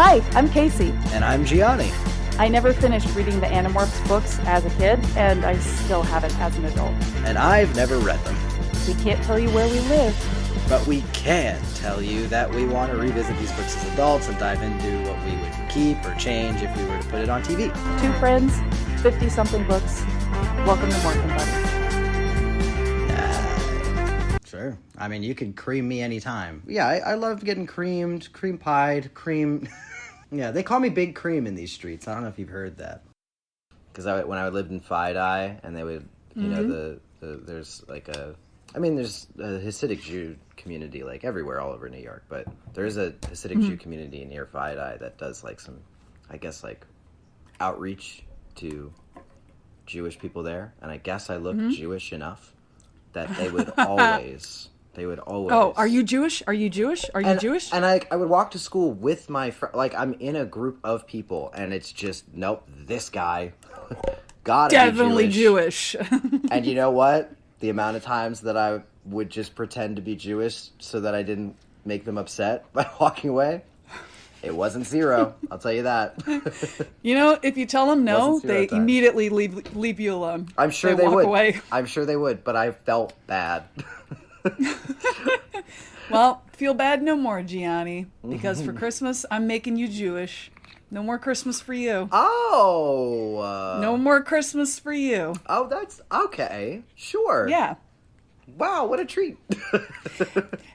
Hi, I'm Cassie. And I'm Gianni. I never finished reading the Animorphs books as a kid, and I still haven't as an adult. And I've never read them. We can't tell you where we live. But we can tell you that we want to revisit these books as adults and dive into what we would keep or change if we were to put it on TV. Two friends, 50-something books. Welcome to morphing, Sure. I mean, you can cream me anytime. Yeah, I love getting creamed, cream pied, cream... Yeah, they call me Big Cream in these streets. I don't know if you've heard that. Because when I lived in Fidei, and they would, you know, there's like a... I mean, there's a Hasidic Jew community, like, everywhere all over New York. But there is a Hasidic Jew community near Fidei that does, like, some, I guess, like, outreach to Jewish people there. And I guess I look Jewish enough that they would always... Oh, are you Jewish? Are you Jewish? Are you Jewish? And I would walk to school with my friend. Like, I'm in a group of people, and it's just, nope, this guy. Gotta Definitely be Jewish. And you know what? The amount of times that I would just pretend to be Jewish so that I didn't make them upset by walking away, it wasn't zero. I'll tell you that. You know, if you tell them no, they immediately leave you alone. I'm sure they would. Away. I'm sure they would, but I felt bad. Well, feel bad no more, Gianni, because for Christmas I'm making you Jewish. No more Christmas for you. Oh. No more Christmas for you. Oh, that's okay. Sure. Yeah. Wow, what a treat.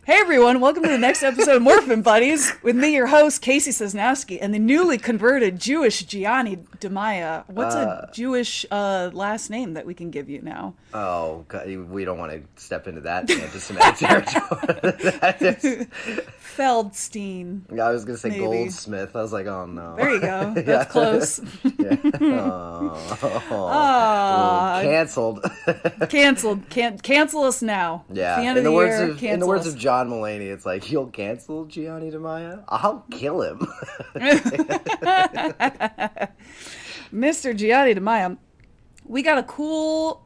Hey everyone, welcome to the next episode of morphinbuddies with me, your host, Cassie Sosnowski, and the newly converted Jewish Gianni DeMaia. What's a Jewish last name that we can give you now? Oh, God, we don't want to step into that anti-Semitic territory. Feldstein. I was going to say maybe. Goldsmith. I was like, oh no. There you go. That's close. Yeah. Canceled. Canceled. Can't cancel us now. Yeah. At the end of the year, in the words of John Mulaney, it's like, you'll cancel Gianni DeMaia? I'll kill him. Mr. Gianni DeMaia, we got a cool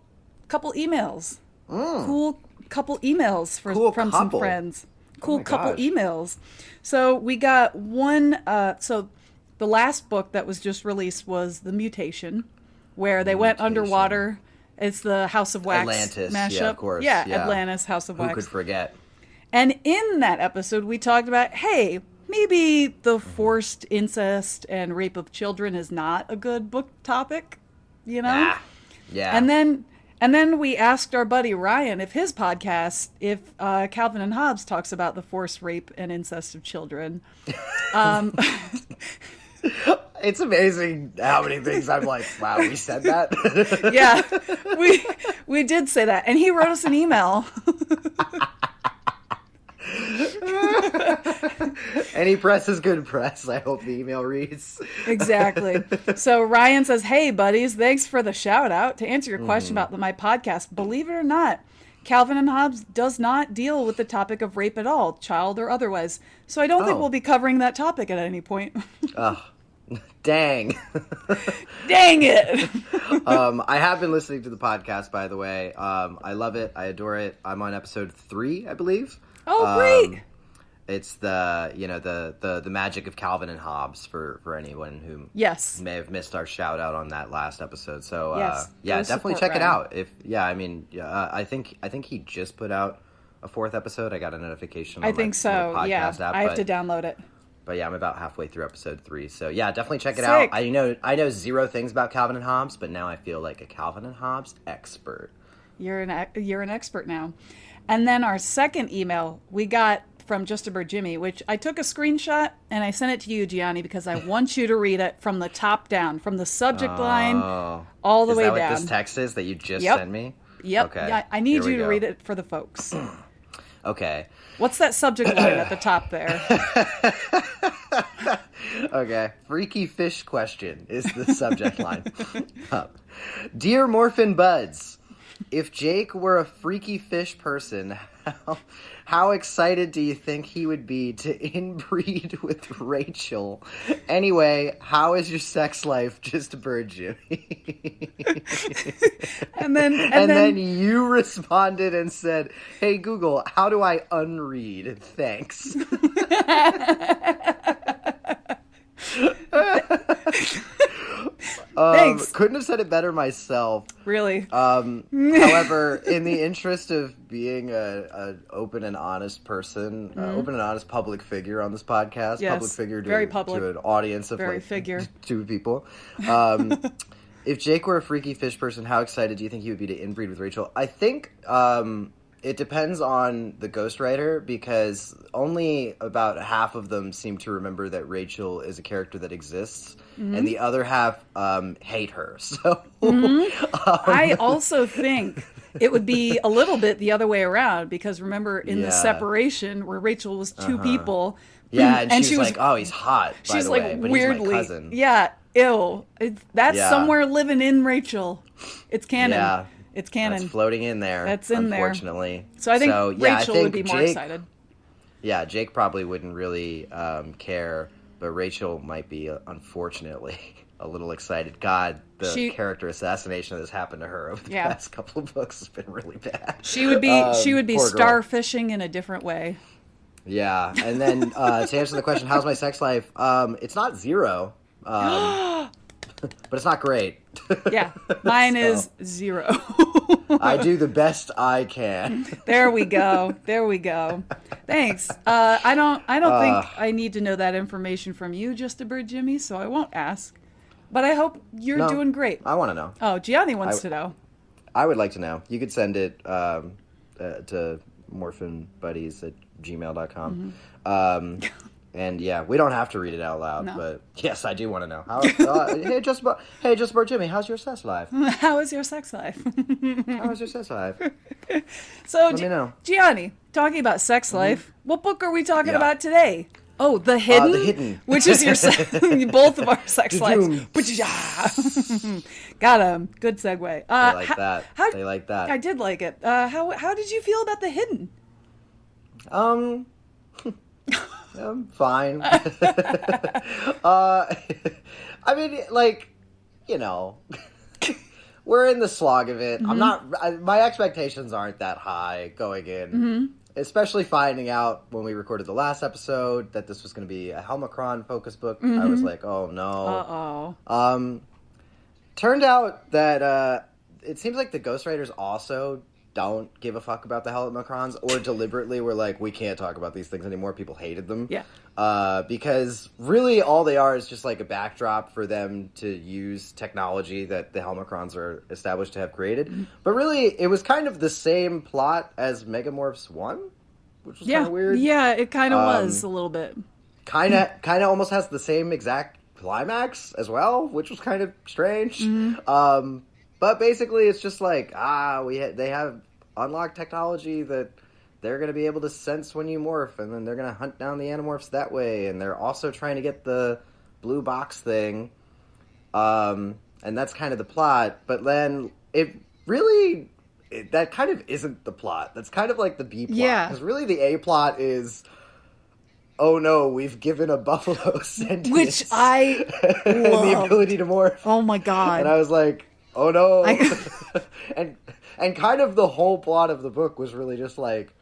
couple emails. Cool couple emails from some friends. Cool couple emails. So we got one, so the last book that was just released was The Mutation, where they went underwater. It's the House of Wax Atlantis, mashup. yeah, of course. Yeah, Atlantis, House of Wax. Who could forget? And in that episode, we talked about, hey, maybe the forced incest and rape of children is not a good book topic, you know? Yeah. And then we asked our buddy Ryan if his podcast, if Calvin and Hobbes talks about the forced rape and incest of children. It's amazing how many things I'm like, wow, we said that? Yeah, we did say that. And he wrote us an email. Any press is good press. I hope the email reads. Exactly. So Ryan says, hey, buddies, thanks for the shout out. To answer your question about my podcast, believe it or not, Calvin and Hobbes does not deal with the topic of rape at all, child or otherwise. So I don't think we'll be covering that topic at any point. Oh, dang. Dang it. I have been listening to the podcast, by the way. I love it. I adore it. I'm on episode 3, I believe. Oh, great. It's the magic of Calvin and Hobbes for anyone who may have missed our shout out on that last episode. So definitely check it out. I think he just put out a 4th episode. I got a notification. I think so. Podcast app, I have to download it. But yeah, I'm about halfway through episode 3. So yeah, definitely check it out. I know zero things about Calvin and Hobbes, but now I feel like a Calvin and Hobbes expert. You're an expert now. And then our second email we got from Just a Bird Jimmy, which I took a screenshot and I sent it to you, Gianni, because I want you to read it from the top down, from the subject line all the way down. Is that what this text is that you just sent me? Yep. Okay. Yeah, I need you to read it for the folks. Okay. What's that subject line at the top there? Okay. Freaky fish question is the subject line. Dear Morphin Buds, if Jake were a freaky fish person, how excited do you think he would be to inbreed with Rachel? Anyway, how is your sex life, Just a Bird Jimmy? and then you responded and said, hey Google, how do I unread? Thanks. Thanks. Couldn't have said it better myself. Really? However, in the interest of being a open and honest person, open and honest public figure on this podcast, yes, public figure very public. to an audience of very like figure. 2 people. If Jake were a freaky fish person, how excited do you think he would be to inbreed with Rachel? I think it depends on the ghostwriter, because only about half of them seem to remember that Rachel is a character that exists, and the other half hate her. So I also think it would be a little bit the other way around, because remember in the separation where Rachel was 2 people. Yeah, and she was like, "Oh, he's hot." By she's the like way, but weirdly, he's my cousin. yeah, ew. That's somewhere living in Rachel. It's canon. Yeah. It's canon. That's floating in there. That's in there. Unfortunately. So I think Rachel would be more excited. Yeah, Jake probably wouldn't really care, but Rachel might be, unfortunately, a little excited. God, the character assassination that has happened to her over the past couple of books has been really bad. She would be starfishing in a different way. Yeah, and then to answer the question, how's my sex life? It's not 0. But it's not great. Yeah, mine is 0. I do the best I can. There we go. Thanks. I don't think I need to know that information from you, Just a Bird Jimmy, so I won't ask. But I hope you're doing great. I want to know. Oh, Gianni wants to know. I would like to know. You could send it to morphinbuddies@gmail.com. And yeah, we don't have to read it out loud, but yes, I do want to know. Hey, Just Bird Jimmy, how's your sex life? How is your sex life? How is your sex life? So, let me know. Gianni, talking about sex life, what book are we talking about today? Oh, The Hidden? The Hidden. Which is your both of our sex lives. Got him. Good segue. They like that. They like that. I did like it. How did you feel about The Hidden? I'm fine. I mean, like, you know, we're in the slog of it. My expectations aren't that high going in, especially finding out when we recorded the last episode that this was going to be a Helmicron focus book. I was like, oh no. Turned out that it seems like the ghostwriters also don't give a fuck about the Helmicrons, or deliberately were like, we can't talk about these things anymore. People hated them. Yeah. Because really all they are is just like a backdrop for them to use technology that the Helmicrons are established to have created. But really, it was kind of the same plot as Megamorphs 1, which was kind of weird. Yeah, it kind of was a little bit. Kind of almost has the same exact climax as well, which was kind of strange. But basically, it's just like, they have unlocked technology that they're going to be able to sense when you morph, and then they're going to hunt down the Animorphs that way, and they're also trying to get the blue box thing, and that's kind of the plot. But then that kind of isn't the plot. That's kind of like the B plot. Yeah. Because really the A plot is, oh no, we've given a buffalo sentience. Which I and the ability to morph. Oh my god. And I was like, oh no. and kind of the whole plot of the book was really just like,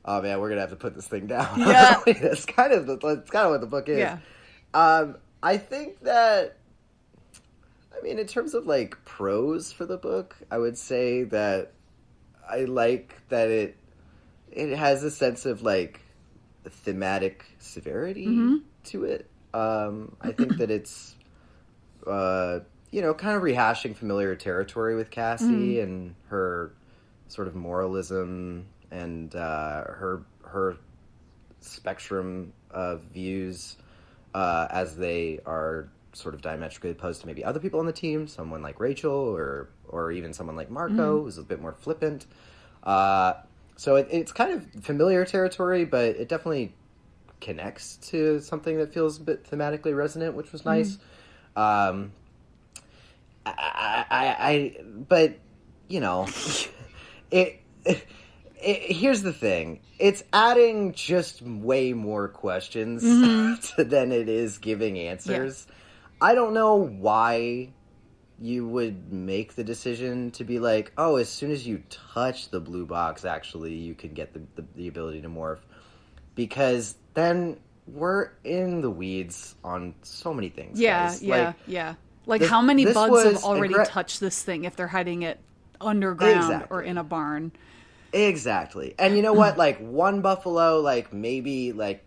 oh man, we're gonna have to put this thing down. Yeah. That's kind of what the book is. Yeah. I think that, I mean, in terms of like prose for the book, I would say that I like that it has a sense of like thematic severity to it. I think that it's kind of rehashing familiar territory with Cassie and her sort of moralism and her spectrum of views as they are sort of diametrically opposed to maybe other people on the team, someone like Rachel or even someone like Marco, who's a bit more flippant. So it's kind of familiar territory, but it definitely connects to something that feels a bit thematically resonant, which was nice. But you know, here's the thing: it's adding just way more questions than it is giving answers. Yeah. I don't know why you would make the decision to be like, oh, as soon as you touch the blue box, actually, you can get the ability to morph, because then we're in the weeds on so many things. Yeah, guys. yeah, like, yeah. Like, how many bugs have already touched this thing if they're hiding it underground or in a barn? Exactly. And you know what? Like, one buffalo, like, maybe, like,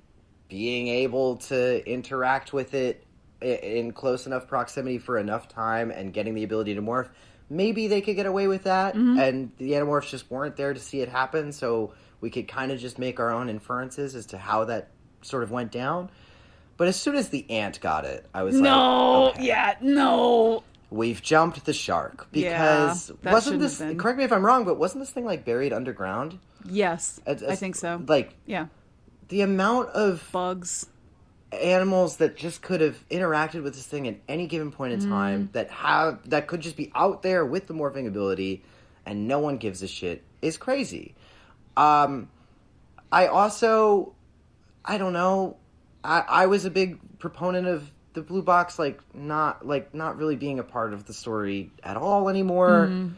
being able to interact with it in close enough proximity for enough time and getting the ability to morph, maybe they could get away with that. And the Animorphs just weren't there to see it happen, so we could kind of just make our own inferences as to how that sort of went down. But as soon as the ant got it, I was like, okay, no. We've jumped the shark. Because wasn't this, correct me if I'm wrong, but wasn't this thing, like, buried underground? Yes, I think so. Like, the amount of bugs, animals that just could have interacted with this thing at any given point in time that could just be out there with the morphing ability and no one gives a shit is crazy. I don't know. I was a big proponent of the blue box, not really being a part of the story at all anymore.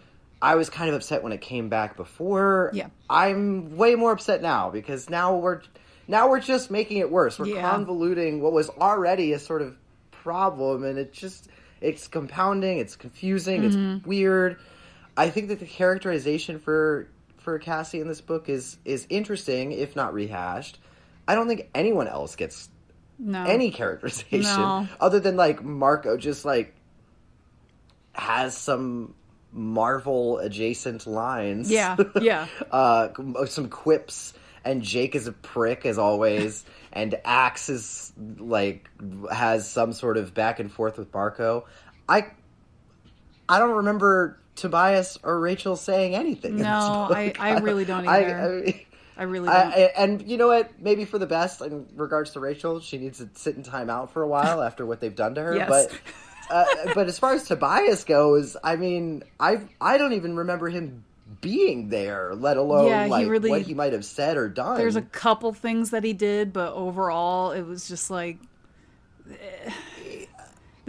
I was kind of upset when it came back before. Yeah. I'm way more upset now because now we're just making it worse. We're convoluting what was already a sort of problem, and it's compounding, it's confusing, it's weird. I think that the characterization for Cassie in this book is interesting, if not rehashed. I don't think anyone else gets any characterization other than, like, Marco just, like, has some Marvel adjacent lines. Yeah. Some quips, and Jake is a prick as always, and Axe is, like, has some sort of back and forth with Marco. I don't remember Tobias or Rachel saying anything. No, I really don't either. I really don't. And you know what? Maybe for the best in regards to Rachel, she needs to sit in time out for a while after what they've done to her. Yes. But as far as Tobias goes, I mean, I don't even remember him being there, let alone what he might have said or done. There's a couple things that he did, but overall, it was just like.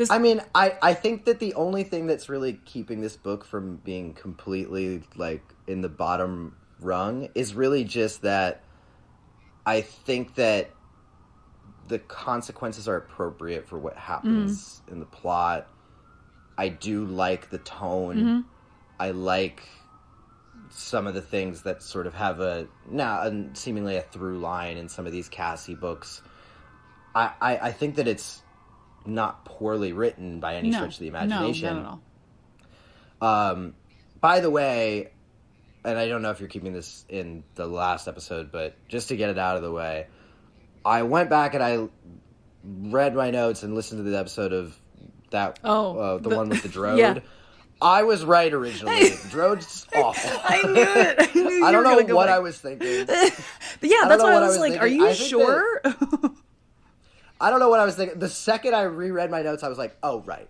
I mean, I think that the only thing that's really keeping this book from being completely, like, in the bottom rung is really just that I think that the consequences are appropriate for what happens in the plot. I do like the tone. I like some of the things that sort of have seemingly a through line in some of these Cassie books. I think that it's not poorly written by any stretch of the imagination. No, not at all. By the way, and I don't know if you're keeping this in the last episode, but just to get it out of the way, I went back and I read my notes and listened to the episode of that, the one with the Drode. Yeah. I was right originally. Drode's awful. I knew it. I don't know what I was thinking. But yeah, that's why I was like, are you sure? I don't know what I was thinking. The second I reread my notes, I was like, oh, right.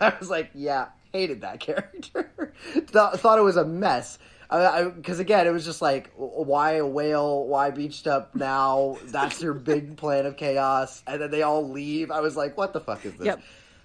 I was like, yeah, hated that character. Thought it was a mess. Because, again, it was just like, why a whale? Why beached up now? That's your big plan of chaos. And then they all leave. I was like, what the fuck is this? Yep.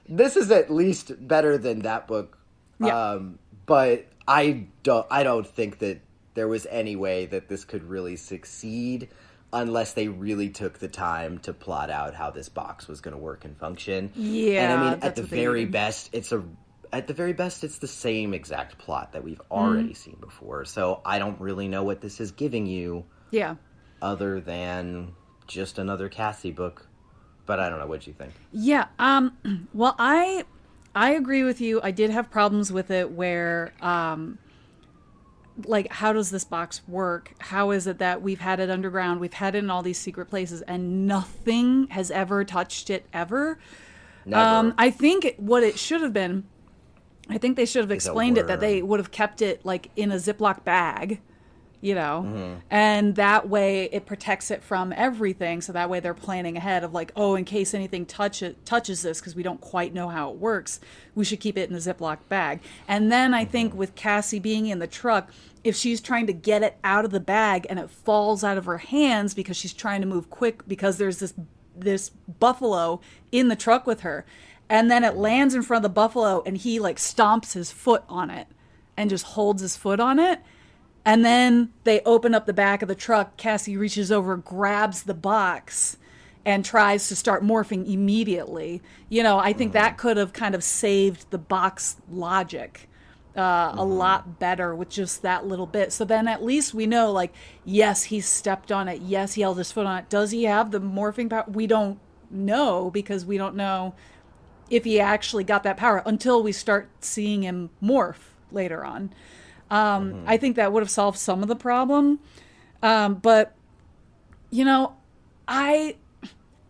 This is at least better than that book. Yep. But I don't think that there was any way that this could really succeed unless they really took the time to plot out how this box was going to work and function. Yeah. And I mean, at the very best, it's the same exact plot that we've already seen before. So I don't really know what this is giving you. Yeah. Other than just another Cassie book. But I don't know. What you think? Yeah. Well, I agree with you. I did have problems with it where, like, how does this box work? How is it that we've had it underground? We've had it in all these secret places and nothing has ever touched it ever. Never. I think what it should have been, I think they should have explained it, that they would have kept it, like, in a Ziploc bag, you know, and that way it protects it from everything. So that way they're planning ahead of, like, oh, in case anything touches this, because we don't quite know how it works, we should keep it in the Ziploc bag. And then I think with Cassie being in the truck, if she's trying to get it out of the bag and it falls out of her hands because she's trying to move quick because there's this buffalo in the truck with her, and then it lands in front of the buffalo and he, like, stomps his foot on it and just holds his foot on it. And then they open up the back of the truck. Cassie reaches over, grabs the box, and tries to start morphing immediately. I think that could have kind of saved the box logic a lot better with just that little bit. So then at least we know, like, yes, he stepped on it. Yes, he held his foot on it. Does he have the morphing power? We don't know, because we don't know if he actually got that power until we start seeing him morph later on. I think that would have solved some of the problem. But,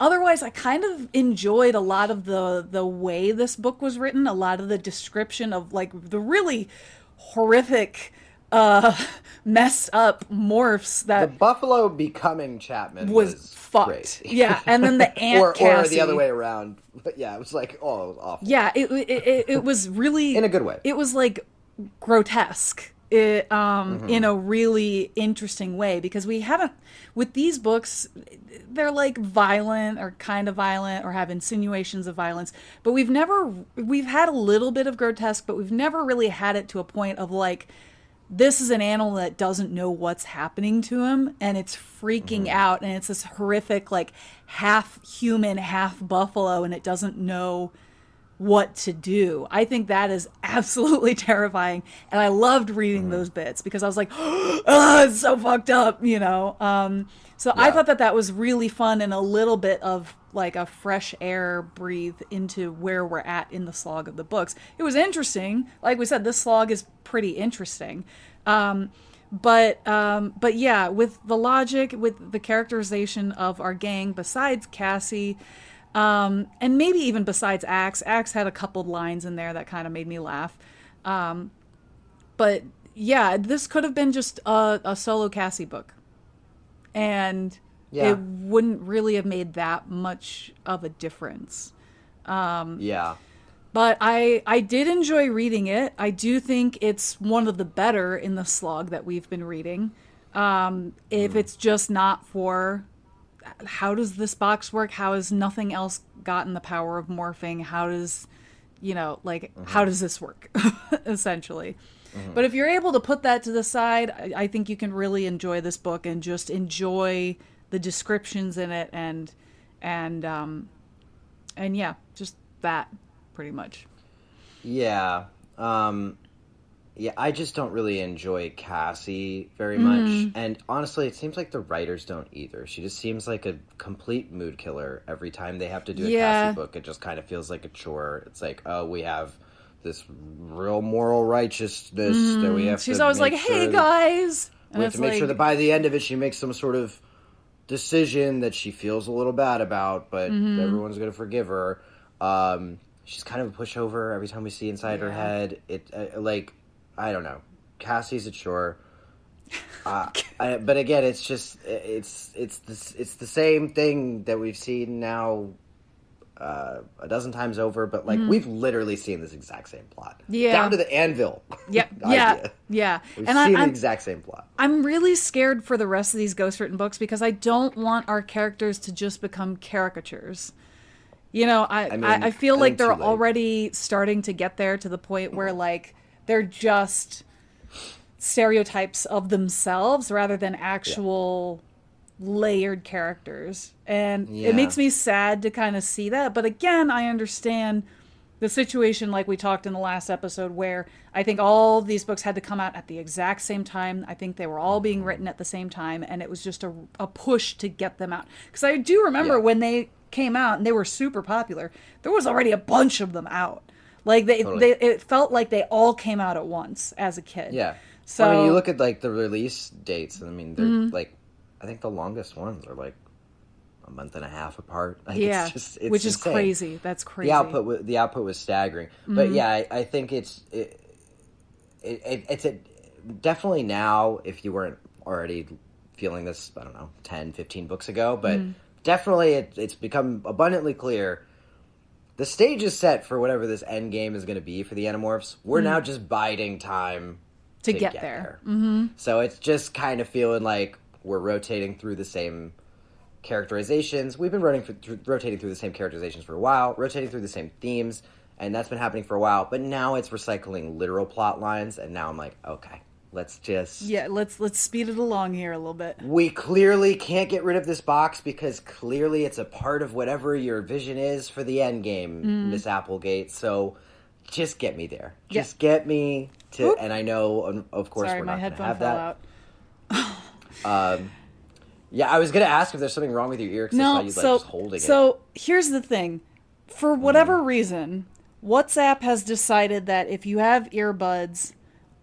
otherwise, I kind of enjoyed a lot of the way this book was written, a lot of the description of, like, the really horrific, messed up morphs that... The buffalo becoming Chapman was fucked. Great. Yeah, and then the ant Cassie. Or the other way around. But yeah, it was like, it was awful. Yeah, it was really... In a good way. It was, like, grotesque. In a really interesting way, because we haven't, with these books, they're like violent or kind of violent or have insinuations of violence, but we've had a little bit of grotesque, but we've never really had it to a point of, like, this is an animal that doesn't know what's happening to him and it's freaking out, and it's this horrific, like, half human, half buffalo, and it doesn't know what to do. I think that is absolutely terrifying, and I loved reading those bits because I was like, oh, it's so fucked up, so I thought that was really fun, and a little bit of, like, a fresh air breathe into where we're at in the slog of the books. It was interesting. Like we said, this slog is pretty interesting. But yeah, with the logic, with the characterization of our gang besides Cassie, and maybe even besides Axe had a couple lines in there that kind of made me laugh. But yeah, this could have been just a solo Cassie book, and it wouldn't really have made that much of a difference. But I did enjoy reading it. I do think it's one of the better in the slog that we've been reading. If it's just not for... how does this box work? How has nothing else gotten the power of morphing? How does, how does this work, essentially? But if you're able to put that to the side, I think you can really enjoy this book and just enjoy the descriptions in it, and yeah, just that pretty much. Yeah. Yeah, I just don't really enjoy Cassie very much. And honestly, it seems like the writers don't either. She just seems like a complete mood killer every time they have to do a Cassie book. It just kind of feels like a chore. It's like, oh, we have this real moral righteousness that we have to... She's always like, hey, guys! We have to make sure that by the end of it, she makes some sort of decision that she feels a little bad about, but everyone's going to forgive her. She's kind of a pushover every time we see inside her head. I don't know. Cassie's a chore. But again, it's just it's the same thing that we've seen now a dozen times over. But we've literally seen this exact same plot, down to the anvil. Yeah, yeah. We've seen the exact same plot. I'm really scared for the rest of these ghost-written books because I don't want our characters to just become caricatures. I feel like they're already starting to get there, to the point where, like, they're just stereotypes of themselves rather than actual layered characters. And it makes me sad to kind of see that. But again, I understand the situation, like we talked in the last episode, where I think all these books had to come out at the exact same time. I think they were all being written at the same time, and it was just a push to get them out. Because I do remember when they came out and they were super popular, there was already a bunch of them out. Like it felt like they all came out at once as a kid. Yeah. So I mean, you look at like the release dates, and I mean, they're like, I think the longest ones are like a month and a half apart. Like, it's which is insane. Crazy. That's crazy. The output was staggering. But yeah, I think it's definitely now, if you weren't already feeling this, I don't know, 10, 15 books ago, but definitely it's become abundantly clear. The stage is set for whatever this end game is going to be for the Animorphs. We're now just biding time to get there. So it's just kind of feeling like we're rotating through the same characterizations. We've been rotating through the same characterizations for a while, rotating through the same themes, and that's been happening for a while. But now it's recycling literal plot lines, and now I'm like, okay, Let's just... Yeah, let's speed it along here a little bit. We clearly can't get rid of this box because clearly it's a part of whatever your vision is for the end game, Miss Applegate. So just get me there. Just get me to... Oop. And I know, of course, we're not going to have that. Yeah, I was going to ask if there's something wrong with your ear because I thought you'd like just holding it. So here's the thing. For whatever reason, WhatsApp has decided that if you have earbuds...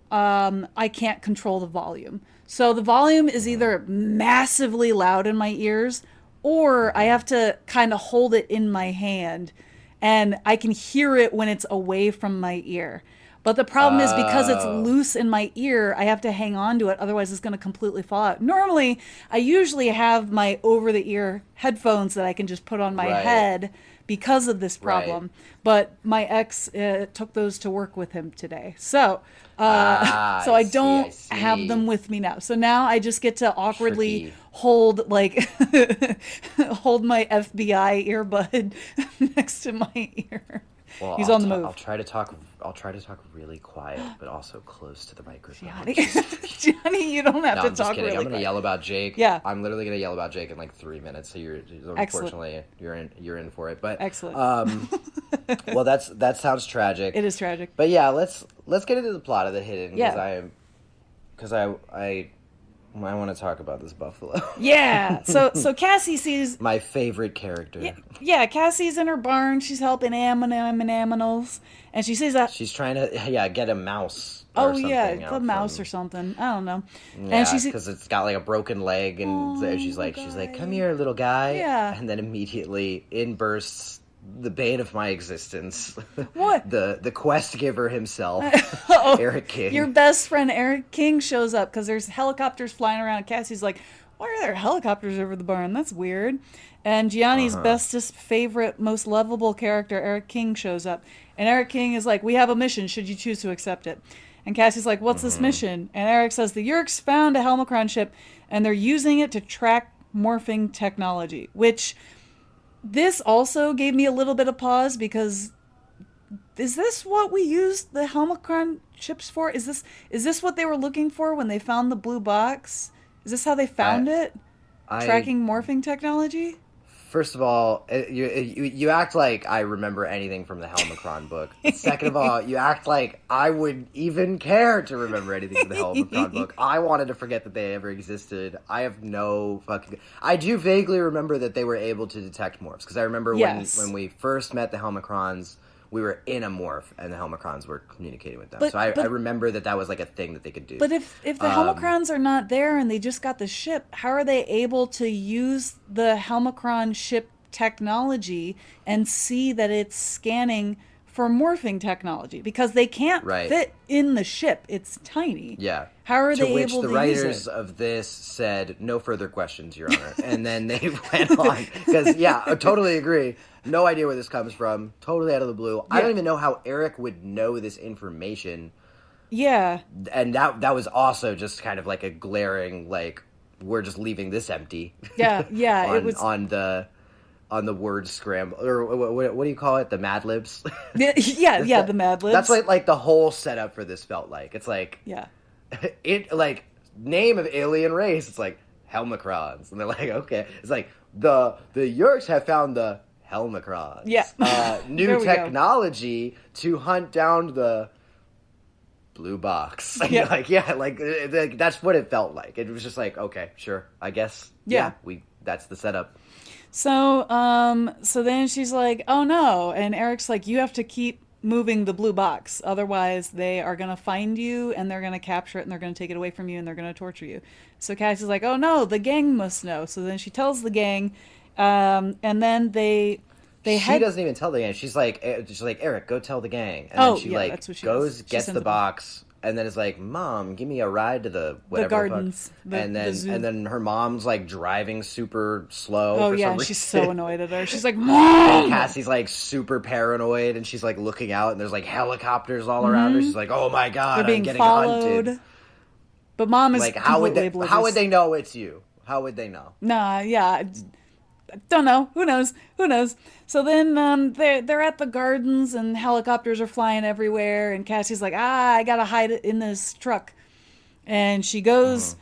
I can't control the volume. So the volume is either massively loud in my ears or I have to kind of hold it in my hand and I can hear it when it's away from my ear. But the problem is because it's loose in my ear, I have to hang on to it. Otherwise, it's going to completely fall out. Normally, I usually have my over-the-ear headphones that I can just put on my head because of this problem. But my ex took those to work with him today. So I don't have them with me now. So now I just get to awkwardly hold hold my FBI earbud next to my ear. Well, He's on the move. I'll try to talk really quiet, but also close to the microphone. Johnny, you don't have to talk really quiet. I'm gonna yell about Jake. Yeah, I'm literally gonna yell about Jake in like 3 minutes. So unfortunately you're in for it. But excellent. Well, that sounds tragic. It is tragic. But yeah, let's get into the plot of the Hidden because I want to talk about this buffalo. Yeah. So Cassie sees my favorite character. Yeah, Cassie's in her barn. She's helping animals, and she sees that she's trying to get a mouse. A mouse or something. I don't know. Yeah, and she's because it's got like a broken leg, and she's like, "Come here, little guy." Yeah. And then immediately in bursts the bane of my existence. What? the quest giver himself, Eric King. Your best friend Eric King shows up because there's helicopters flying around. And Cassie's like, "Why are there helicopters over the barn? That's weird." And Gianni's bestest, favorite, most lovable character, Eric King, shows up. And Eric King is like, "We have a mission. Should you choose to accept it?" And Cassie's like, "What's this mission?" And Eric says, "The Yeerks found a Helmicron ship, and they're using it to track morphing technology," which... This also gave me a little bit of pause because is this what we used the Helmicron chips for? Is this what they were looking for when they found the blue box? Is this how they found it? Tracking morphing technology? First of all, you act like I remember anything from the Helmicron book. Second of all, you act like I would even care to remember anything from the Helmicron book. I wanted to forget that they ever existed. I have no fucking... I do vaguely remember that they were able to detect morphs, because I remember when we first met the Helmicrons, we were in a morph, and the Helmicrons were communicating with them. I remember that was like a thing that they could do. But if the Helmicrons are not there and they just got the ship, how are they able to use the Helmicron ship technology and see that it's scanning for morphing technology? Because they can't fit in the ship. It's tiny. Yeah. How are they able to use it? To which the writers of this said, "No further questions, Your Honor." And then they went on. Because, I totally agree. No idea where this comes from. Totally out of the blue. Yeah. I don't even know how Eric would know this information. Yeah. And that was also just kind of like a glaring, like, we're just leaving this empty. Yeah, it was... On the word scramble, or what do you call it? The Mad Libs? Yeah, the Mad Libs. That's like the whole setup for this felt like. It's like... Yeah. It, like, name of alien race, it's like Helmicrons. And they're like, okay. It's like, the Yeerks have found the Helmicrons. Yeah. New technology to hunt down the blue box. Yeah. like that's what it felt like. It was just like, okay, sure, I guess. Yeah. That's the setup. So then she's like, "Oh no." And Eric's like, "You have to keep moving the blue box. Otherwise they are going to find you and they're going to capture it and they're going to take it away from you and they're going to torture you." So Cassie's like, "Oh no, the gang must know." So then she tells the gang, and then she doesn't even tell the gang. She's like, "Eric, go tell the gang." And then she goes, gets the box, and then is like, "Mom, give me a ride to the whatever." The gardens. And then her mom's like driving super slow. Oh yeah, she's so annoyed at her. She's like, "Mom!" And Cassie's like super paranoid, and she's like looking out, and there's like helicopters all around her. She's like, "Oh my god, they're being I'm getting followed." Hunted. But Mom is like, how would they know it's you? How would they know? Nah, yeah. Don't know. Who knows? So then they're at the gardens and helicopters are flying everywhere and Cassie's like, I gotta hide it in this truck. And she goes,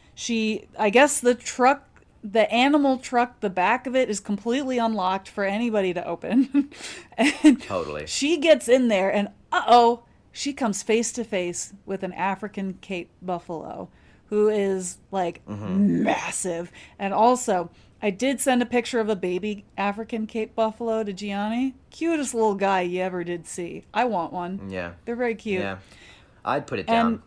I guess the animal truck, the back of it is completely unlocked for anybody to open. And Totally. she gets in there and she comes face to face with an African Cape buffalo who is like massive. And also, I did send a picture of a baby African Cape buffalo to Gianni. Cutest little guy you ever did see. I want one. Yeah. They're very cute. Yeah. I'd put it down. And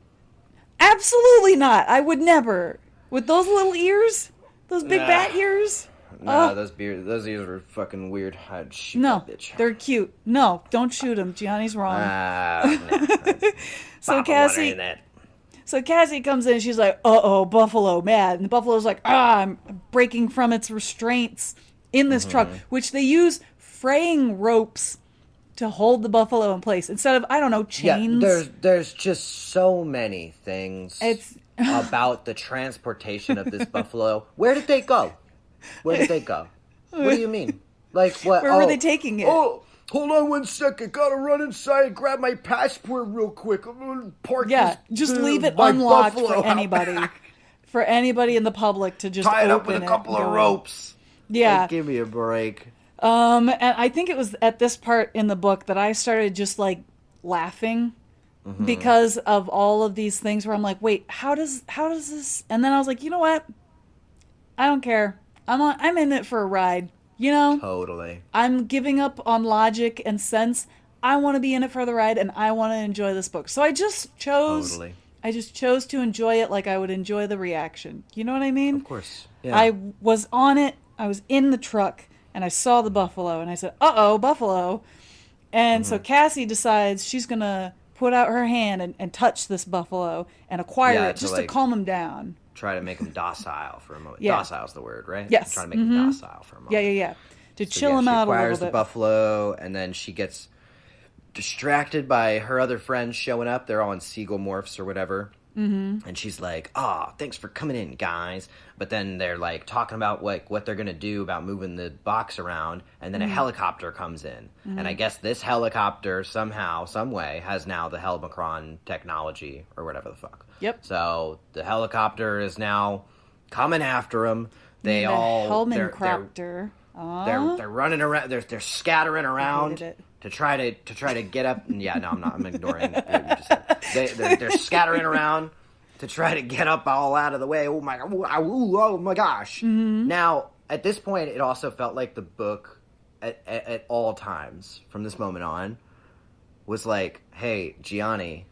absolutely not. I would never. With those little ears, those big bat ears. No, those ears were fucking weird. I'd shoot that bitch. They're cute. No, don't shoot him. Gianni's wrong. So Cassie comes in and she's like, buffalo mad. And the buffalo's like, I'm breaking from its restraints in this truck, which they use fraying ropes to hold the buffalo in place instead of, I don't know, chains. Yeah, there's just so many things about the transportation of this buffalo. Where did they go? What do you mean? Like what? Where were they taking it? Oh, hold on 1 second. Gotta run inside and grab my passport real quick. I'm gonna park just leave it unlocked for anybody. For anybody in the public to just tie it open up with a couple of ropes. Yeah. Like, give me a break. And I think it was at this part in the book that I started just like laughing because of all of these things where I'm like, wait, how does this? And then I was like, you know what? I don't care. I'm in it for a ride. You know? Totally. I'm giving up on logic and sense. I want to be in it for the ride and I want to enjoy this book. So I just chose to enjoy it like I would enjoy the reaction. You know what I mean? Of course. Yeah. I was on it. I was in the truck and I saw the buffalo and I said, buffalo. And so Cassie decides she's going to put out her hand and touch this buffalo and acquire it just to calm him down. Try to make him docile for a moment. Yeah. Docile's the word, right? Yes. Try to make him docile for a moment. Yeah. To chill him out a little bit. She acquires the buffalo, and then she gets distracted by her other friends showing up. They're all in seagull morphs or whatever. And she's like, thanks for coming in, guys. But then they're like talking about what they're going to do about moving the box around. And then a helicopter comes in. And I guess this helicopter somehow, some way, has now the Helmicron technology or whatever the fuck. Yep. So the helicopter is now coming after them. They're running around. They're scattering around to try to get up. And I'm ignoring what you just said. They're scattering around to try to get up all out of the way. Oh my gosh. Now at this point, it also felt like the book at all times from this moment on was like, hey, Gianni,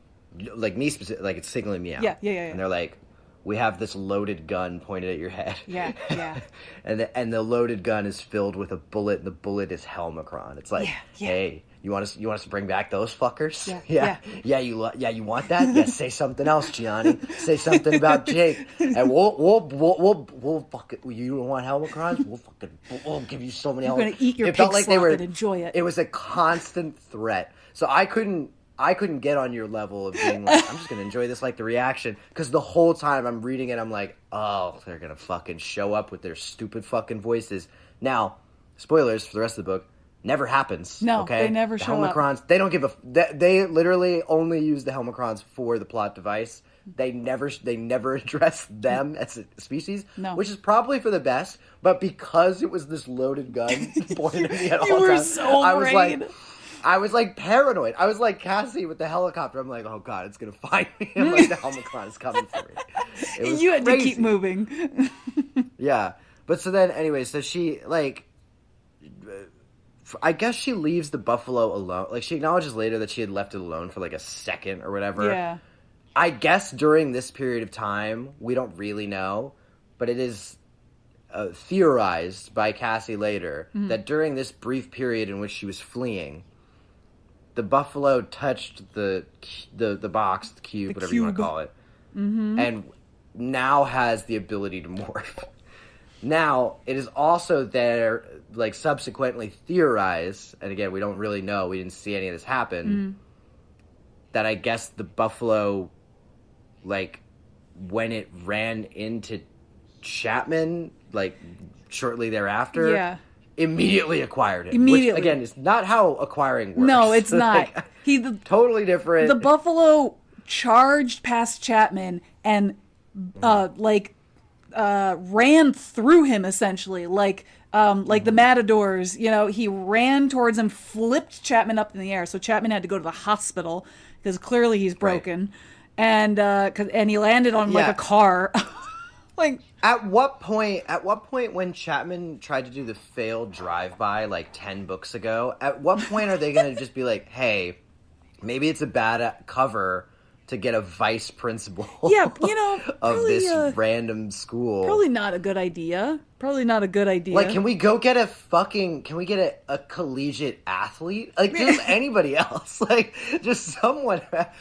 like me specific, like it's signaling me out. Yeah. And they're like, we have this loaded gun pointed at your head. Yeah. and the loaded gun is filled with a bullet, and the bullet is Helmicron. It's like, hey, you want us to bring back those fuckers? Yeah. You want that? Yeah. Say something else, Gianni. Say something about Jake, and we'll fuck it. You don't want Helmicrons? We'll give you so many. You're gonna eat your pig slop and enjoy it. It was a constant threat. So I couldn't get on your level of being like, I'm just going to enjoy this like the reaction. Because the whole time I'm reading it, I'm like, they're going to fucking show up with their stupid fucking voices. Now, spoilers for the rest of the book, never happens. No, okay? they never show up. They don't give they literally only use the Helmicrons for the plot device. They never address them as a species, which is probably for the best. But because it was this loaded gun pointed at me at all times, I was like paranoid. I was like Cassie with the helicopter. I'm like, oh god, it's gonna find me. I'm like, the Helmicron is coming for me. You had to keep moving. Yeah, but so then anyway, so she like, I guess she leaves the buffalo alone. Like she acknowledges later that she had left it alone for like a second or whatever. Yeah. I guess during this period of time, we don't really know, but it is theorized by Cassie later that during this brief period in which she was fleeing, the buffalo touched the box, the cube, whatever you want to call it, and now has the ability to morph. Now, it is also there, like, subsequently theorized, and again, we don't really know, we didn't see any of this happen, that I guess the buffalo, like, when it ran into Chapman, like, shortly thereafter, immediately acquired it. Which, again, is not how acquiring works. No, it's not. Totally different. The buffalo charged past Chapman and ran through him essentially, like the matadors. You know, he ran towards him, flipped Chapman up in the air. So Chapman had to go to the hospital because clearly he's broken, and he landed on like a car. Like, At what point when Chapman tried to do the failed drive-by like 10 books ago, at what point are they going to just be like, hey, maybe it's a bad cover to get a vice principal of this random school? Probably not a good idea. Like, can we get a collegiate athlete? Like, just anybody else. Like, just someone,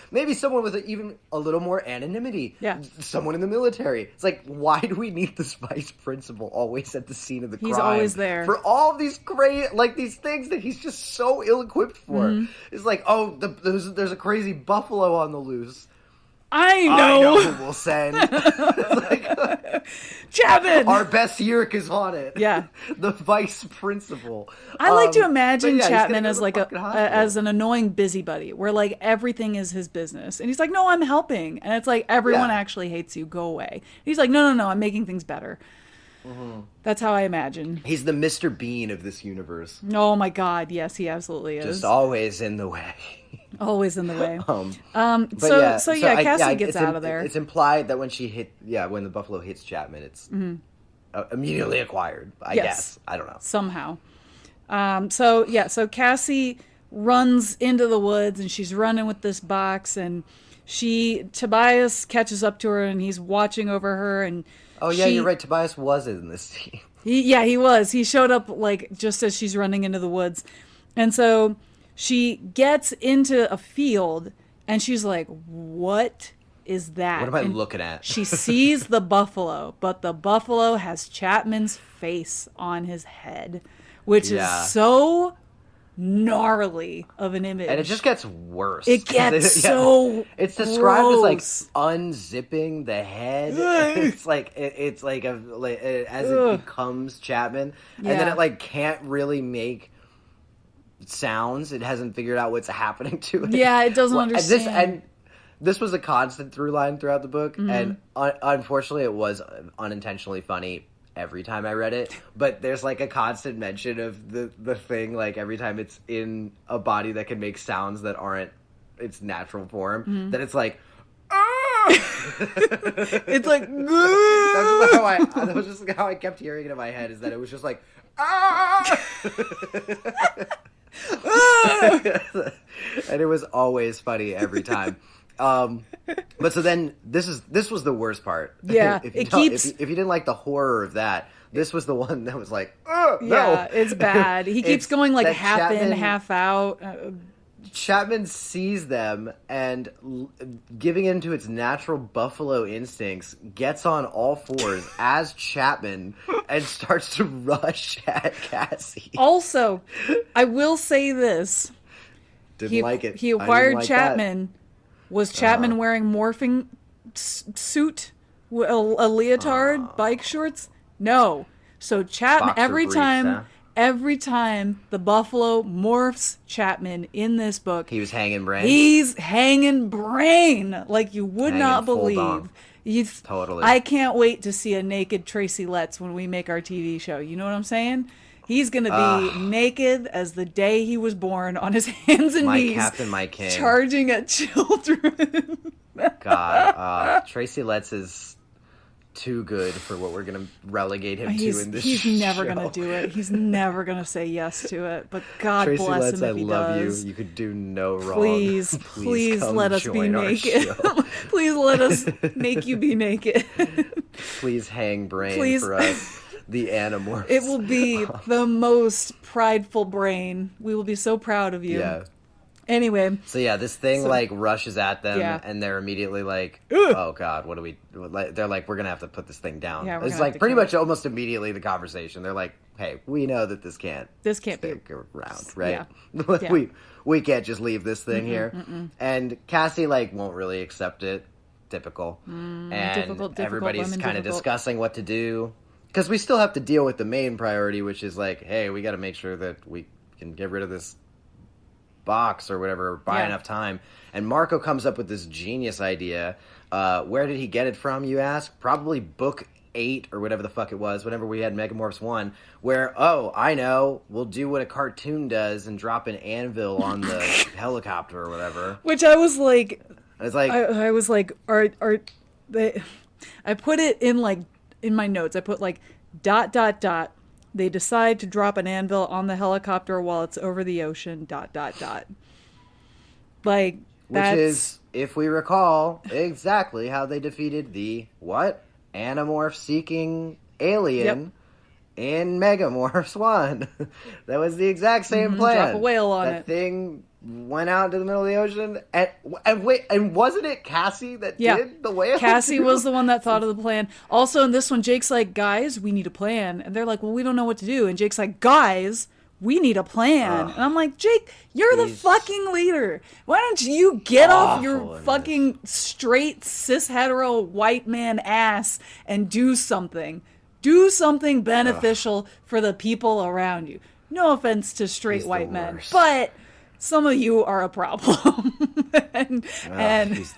maybe someone with even a little more anonymity. Yeah. Someone in the military. It's like, why do we need this vice principal always at the scene of the crime? He's always there. For all of these great, like, these things that he's just so ill-equipped for. Mm-hmm. It's like, oh, there's a crazy buffalo on the loose. I know who we'll send. Like, Chapman! Our best Yerk is on it. Yeah. The vice principal. I like to imagine Chapman as like as an annoying busybody where like everything is his business. And he's like, no, I'm helping. And it's like, everyone actually hates you. Go away. And he's like, no, I'm making things better. Mm-hmm. That's how I imagine. He's the Mr. Bean of this universe. Oh my God. Yes, he absolutely is. Just always in the way. Always in the way. So Cassie gets out of there. It's implied that when when the buffalo hits Chapman, it's immediately acquired. I guess. I don't know. Somehow. So Cassie runs into the woods and she's running with this box, and Tobias catches up to her and he's watching over her, and you're right. Tobias was in this scene. He was. He showed up like just as she's running into the woods, and so she gets into a field and she's like, what is that? What am I looking at? She sees the buffalo, but the buffalo has Chapman's face on his head, which is so gnarly of an image. And it just gets worse. It gets so It's described as like unzipping the head. It's like as it becomes Chapman, and then it like can't really make sounds. It hasn't figured out what's happening to it. Yeah, it doesn't understand. This was a constant through line throughout the book, and unfortunately it was unintentionally funny every time I read it. But there's like a constant mention of the thing, like every time it's in a body that can make sounds that aren't its natural form, that it's like, it's like, that was just how I kept hearing it in my head, is that it was just like, and it was always funny every time. But so then this was the worst part. Yeah, if you didn't like the horror of that, this was the one that was like, no. Yeah, it's bad. He keeps going like half in, half out. Chapman sees them and, giving into its natural buffalo instincts, gets on all fours as Chapman and starts to rush at Cassie. Also, I will say this. Didn't like it. He acquired Chapman. Was Chapman wearing morphing suit, a leotard, bike shorts? No. So Chapman, every time the buffalo morphs Chapman in this book, he was hanging brain. He's hanging brain like you would not believe. Totally. I can't wait to see a naked Tracy Letts when we make our TV show. You know what I'm saying? He's going to be naked as the day he was born, on his hands and knees. My captain, my king. Charging at children. God. Tracy Letts is too good for what we're going to relegate him to in this show. He's never going to do it. He's never going to say yes to it. But God Tracy bless Letts, him if he does. I love you. You could do no wrong. Please let us be naked. Please let us make you be naked. Please hang brain for us. The Animorphs. It will be the most prideful brain. We will be so proud of you. Yeah. Anyway. So yeah, this thing like rushes at them, and they're immediately like, "Oh God, what do we?" They're like, "We're gonna have to put this thing down." Yeah, it's like pretty much almost immediately the conversation. They're like, "Hey, we know that this can't be around, right? Yeah. we can't just leave this thing here." And Cassie like won't really accept it. Typical. And difficult everybody's kind of discussing what to do. Because we still have to deal with the main priority, which is like, hey, we got to make sure that we can get rid of this box or whatever, buy enough time. And Marco comes up with this genius idea. Where did he get it from, you ask? Probably book 8 or whatever the fuck it was, whenever we had Megamorphs 1, where, I know, we'll do what a cartoon does and drop an anvil on the helicopter or whatever. Which I was like... I was like, are they... I put it in, like, in my notes. I put, like, ... They decide to drop an anvil on the helicopter while it's over the ocean, ... Like, that's... Which is, if we recall, exactly how they defeated the, what? Anamorph-seeking alien in Megamorphs 1. That was the exact same plan. Drop a whale on it. That thing went out into the middle of the ocean. And wasn't it Cassie that did the whale? Cassie was the one that thought of the plan. Also, in this one, Jake's like, guys, we need a plan. And they're like, well, we don't know what to do. And Jake's like, guys, we need a plan. And I'm like, Jake, you're the fucking leader. Why don't you get off your fucking straight cis hetero white man ass and do something? Do something beneficial for the people around you. No offense to straight white men, but some of you are a problem. and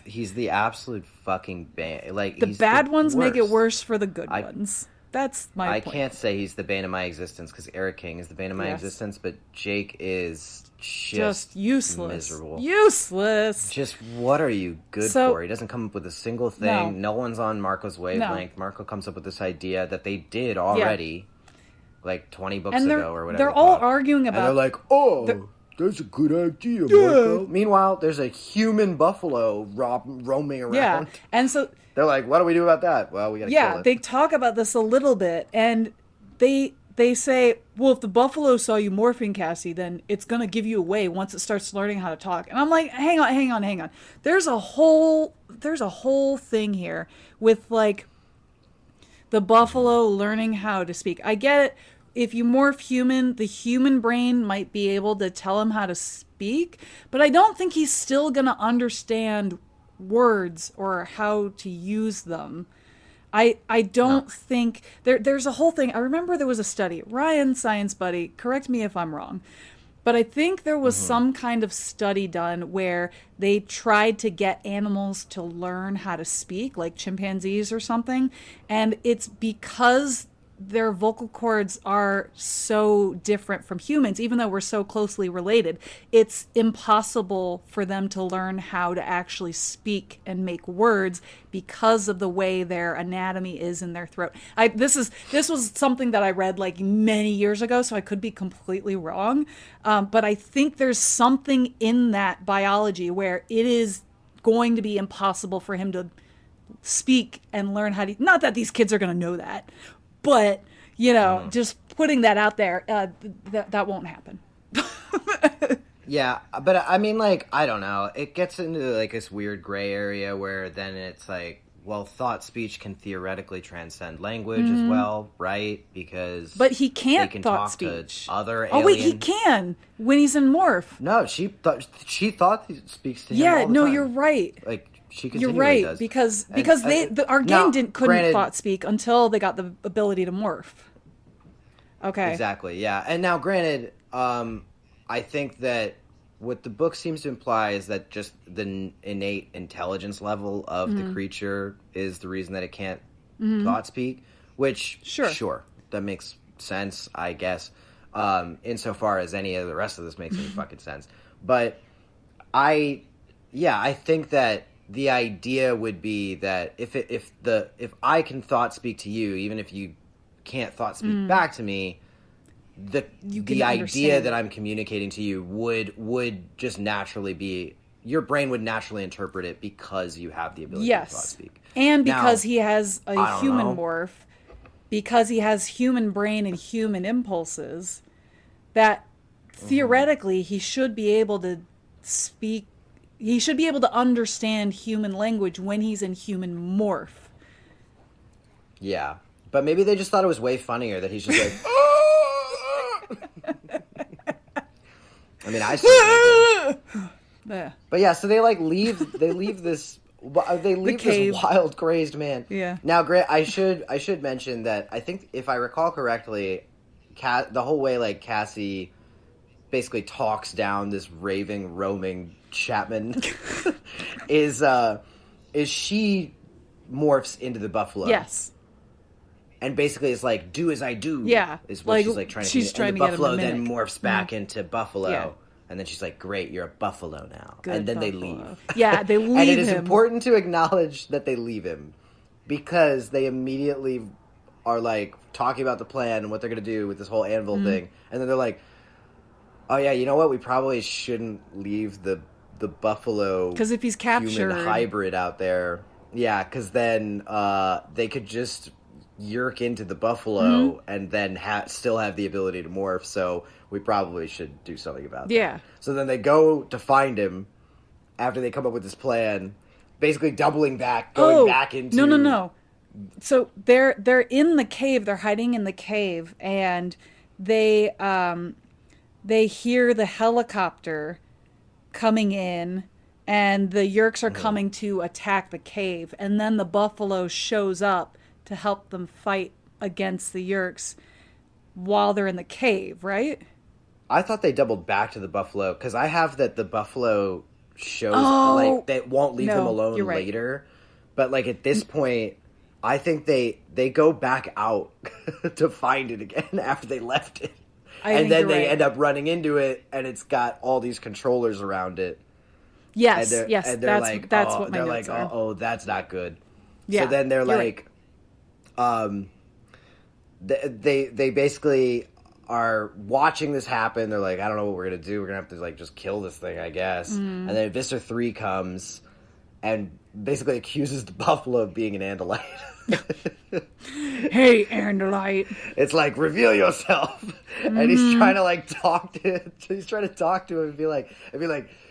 he's the absolute fucking like the bad ones make it worse for the good ones. That's my point. I can't say he's the bane of my existence because Eric King is the bane of my existence, but Jake is just useless. Miserable. Useless. Just what are you good for? He doesn't come up with a single thing. No one's on Marco's wavelength. Marco comes up with this idea that they did already, like 20 books ago or whatever. They're all arguing about. And they're like, that's a good idea, Marco. Meanwhile, there's a human buffalo roaming around. Yeah, and so they're like, what do we do about that? Well, we gotta kill it. Yeah, they talk about this a little bit, and they say, well, if the buffalo saw you morphing, Cassie, then it's going to give you away once it starts learning how to talk. And I'm like, hang on. There's a whole thing here with, like, the buffalo learning how to speak. I get it. If you morph human, the human brain might be able to tell him how to speak, but I don't think he's still going to understand words or how to use them. I don't think there's a whole thing. I remember there was a study. Ryan, science buddy, correct me if I'm wrong, but I think there was some kind of study done where they tried to get animals to learn how to speak, like chimpanzees or something, and it's because their vocal cords are so different from humans, even though we're so closely related. It's impossible for them to learn how to actually speak and make words because of the way their anatomy is in their throat. This was something that I read like many years ago, so I could be completely wrong. But I think there's something in that biology where it is going to be impossible for him to speak and learn how to. Not that these kids are going to know that. But, just putting that out there, that won't happen. Yeah, but I mean, like, I don't know. It gets into, like, this weird gray area where then it's like, well, thought speech can theoretically transcend language as well, right? But he can't they can thought talk speech. To other aliens. Oh, wait, he can when he's in morph. No, she thought he speaks to him all the time. No, you're right. Like, she You're right, does. because our game couldn't thought speak until they got the ability to morph. Okay. Exactly, yeah. And now, granted, I think that what the book seems to imply is that just the innate intelligence level of the creature is the reason that it can't thought speak, which, sure, that makes sense, I guess, insofar as any of the rest of this makes any fucking sense. But I think that the idea would be that if I can thought speak to you, even if you can't thought speak back to me, the idea that I'm communicating to you would just naturally be, your brain would naturally interpret it because you have the ability to thought speak. And because he has a human morph, because he has human brain and human impulses, that theoretically he should be able to speak. He should be able to understand human language when he's in human morph. Yeah. But maybe they just thought it was way funnier that he's just like, I mean, I see. But yeah, so they leave this wild, crazed man. Yeah. Now, Grant, I should mention that I think if I recall correctly, the whole way Cassie basically talks down this raving, roaming Chapman, is she morphs into the buffalo. Yes. And basically it's like, do as I do. Yeah. Is what she's like trying to get. And the buffalo then morphs back into buffalo. Yeah. And then she's like, great, you're a buffalo now. Good and then buffalo. They leave. Yeah, they leave him. And it is important to acknowledge that they leave him. Because they immediately are like talking about the plan and what they're going to do with this whole anvil thing. And then they're like, oh yeah, you know what? We probably shouldn't leave the buffalo. Because if he's captured. Human hybrid out there. Yeah, because then they could just yerk into the buffalo and then still have the ability to morph. So we probably should do something about that. Yeah. So then they go to find him after they come up with this plan, basically doubling back, going back into... No. So they're in the cave. They're hiding in the cave, and they hear the helicopter coming in, and the Yerks are coming to attack the cave. And then the buffalo shows up to help them fight against the Yerks while they're in the cave, right? I thought they doubled back to the buffalo, because I have that the buffalo shows, like, they won't leave him alone later. But, like, at this point, I think they go back out to find it again after they left it. And then they end up running into it, and it's got all these controllers around it. Yes, and they're like, that's what my notes are. Oh, that's not good. Yeah, so then they're like, they basically are watching this happen. They're like, I don't know what we're gonna do. We're gonna have to like just kill this thing, I guess. And then Visser 3 comes and basically accuses the buffalo of being an Andalite. Hey, Andalite! It's like, reveal yourself, and he's trying to like talk to him and be like,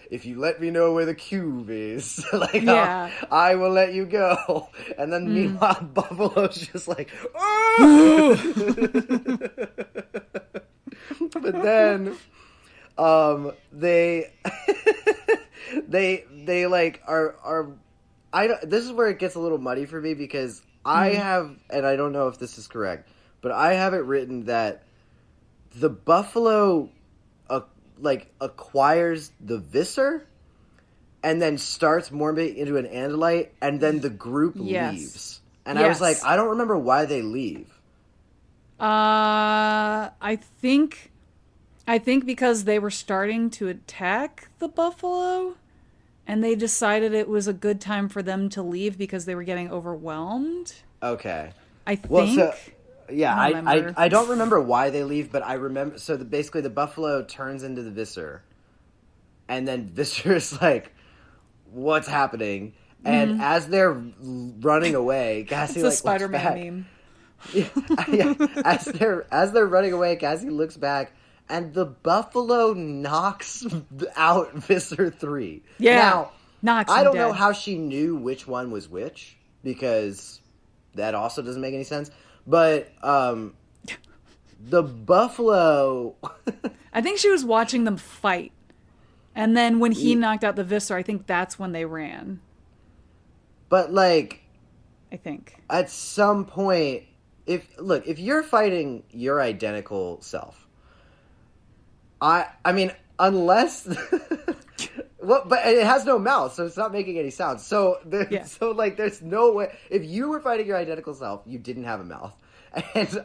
if you let me know where the cube is, like, I will let you go. And then meanwhile, Buffalo's just like, oh! But then, they like are this is where it gets a little muddy for me, because I have, and I don't know if this is correct, but I have it written that the buffalo acquires the viscer and then starts morphing into an Andalite, and then the group leaves. And I was like, I don't remember why they leave. I think because they were starting to attack the buffalo, and they decided it was a good time for them to leave because they were getting overwhelmed. Okay. I think. Well, so, yeah, I don't remember why they leave, but I remember. So basically, the buffalo turns into the viscer, and then Viscer is like, "What's happening?" And as they're running away, Cassie it's a Spider-Man meme. Yeah. As they're running away, Cassie looks back, and the buffalo knocks out Viscer 3. Yeah. Now, I don't know how she knew which one was which, because that also doesn't make any sense. But the buffalo... I think she was watching them fight. And then when he knocked out the Viscer, I think that's when they ran. But, like... I think. At some point... If you're fighting your identical self... I mean, unless... Well, but it has no mouth, so it's not making any sound. So, there's no way... If you were fighting your identical self, you didn't have a mouth. And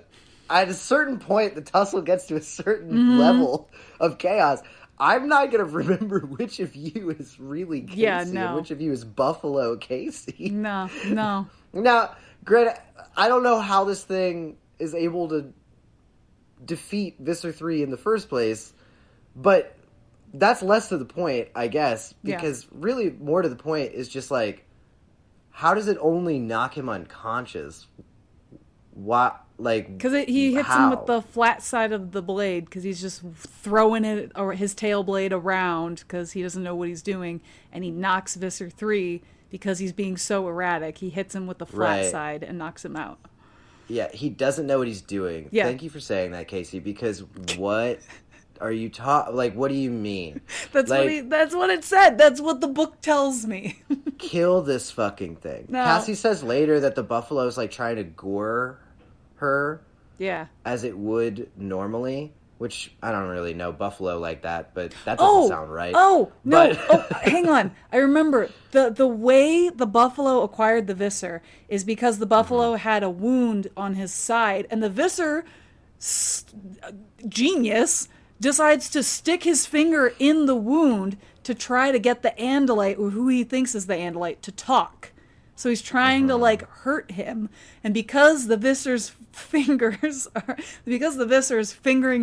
at a certain point, the tussle gets to a certain level of chaos. I'm not going to remember which of you is really Casey and which of you is Buffalo Casey. No. Now, granted, I don't know how this thing is able to defeat Viscer 3 in the first place, but that's less to the point, I guess, because really more to the point is just like, how does it only knock him unconscious? Why? Like, because he hits him with the flat side of the blade, because he's just throwing it, or his tail blade around, because he doesn't know what he's doing, and he knocks Viscer 3 because he's being so erratic. He hits him with the flat side and knocks him out. Yeah, he doesn't know what he's doing. Yeah. Thank you for saying that, Casey, because what are you like, what do you mean? That's what it said. That's what the book tells me. Kill this fucking thing. No. Cassie says later that the buffalo is like trying to gore her. Yeah. As it would normally, which I don't really know buffalo like that, but that doesn't sound right. Oh, no. But... hang on. I remember. The way the buffalo acquired the viscer is because the buffalo had a wound on his side, and the viscer, genius, decides to stick his finger in the wound to try to get the Andalite, or who he thinks is the Andalite, to talk. So he's trying to like hurt him, and because the viscer's fingering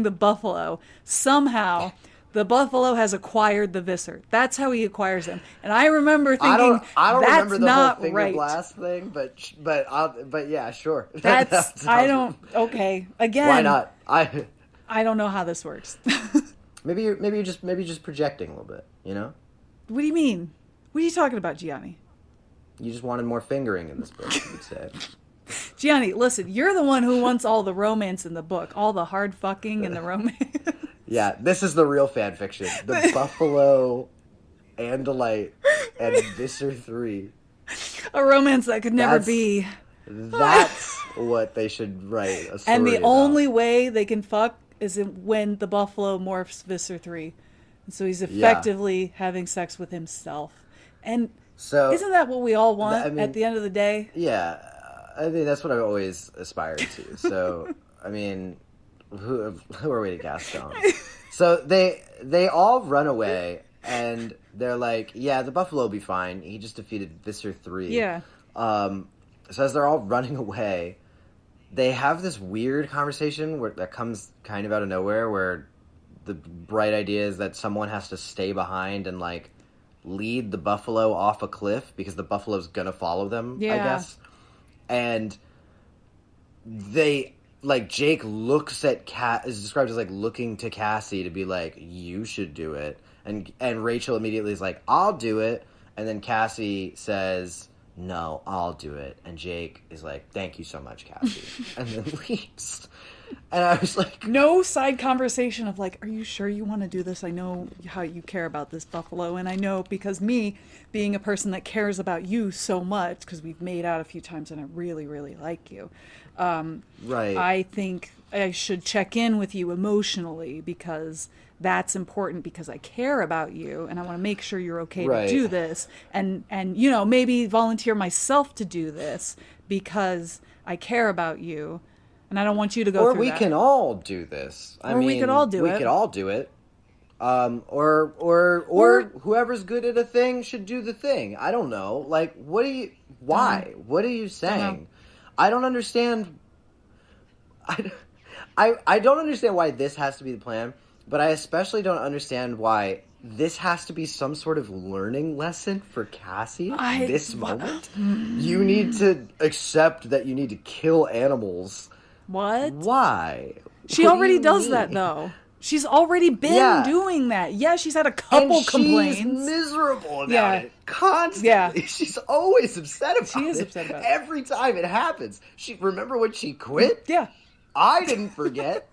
the buffalo, somehow the buffalo has acquired the viscer. That's how he acquires them. And I remember thinking, I don't that's remember the not whole finger right. blast thing, but yeah, sure. That's okay. Again, why not? I don't know how this works. maybe you're just projecting a little bit, you know? What do you mean? What are you talking about, Gianni? You just wanted more fingering in this book, you would say. Gianni, listen, you're the one who wants all the romance in the book, all the hard fucking and the romance. Yeah, this is the real fan fiction. The Buffalo, Andalite, and Visser 3. A romance that could never be. That's what they should write a story And the about. only way they can fuck is when the buffalo morphs Visser 3. And so he's effectively having sex with himself. And so, isn't that what we all want at the end of the day? Yeah, I mean, that's what I've always aspired to. So, I mean, who are we to cast on? So they all run away, and they're like, yeah, the buffalo will be fine. He just defeated Visser 3. Yeah. So as they're all running away, they have this weird conversation that comes kind of out of nowhere, where the bright idea is that someone has to stay behind and, like, lead the buffalo off a cliff because the buffalo's gonna follow them, I guess. And they, like, Jake looks at is described as, like, looking to Cassie to be like, you should do it. And Rachel immediately is like, I'll do it. And then Cassie says, no, I'll do it. And Jake is like, thank you so much, Cassie. And then leaves. And I was like... No side conversation of like, are you sure you want to do this? I know how you care about this buffalo. And I know because me, being a person that cares about you so much, because we've made out a few times and I really, really like you. Right. I think I should check in with you emotionally because that's important because I care about you and I want to make sure you're okay to do this. And, you know, maybe volunteer myself to do this because I care about you. And I don't want you to go through that. Or we can all do this. We could all do it. We could all do it. Or whoever's good at a thing should do the thing. I don't know. Like, why? What are you saying? I don't understand. I don't understand why this has to be the plan, but I especially don't understand why this has to be some sort of learning lesson for Cassie this moment. You need to accept that you need to kill animals. What? Why? She already does that, though. She's already been doing that. Yeah, she's had a couple complaints. She's miserable about it constantly. Yeah. She's always upset about it. She is upset about it. Every time it happens. Remember when she quit? Yeah. I didn't forget.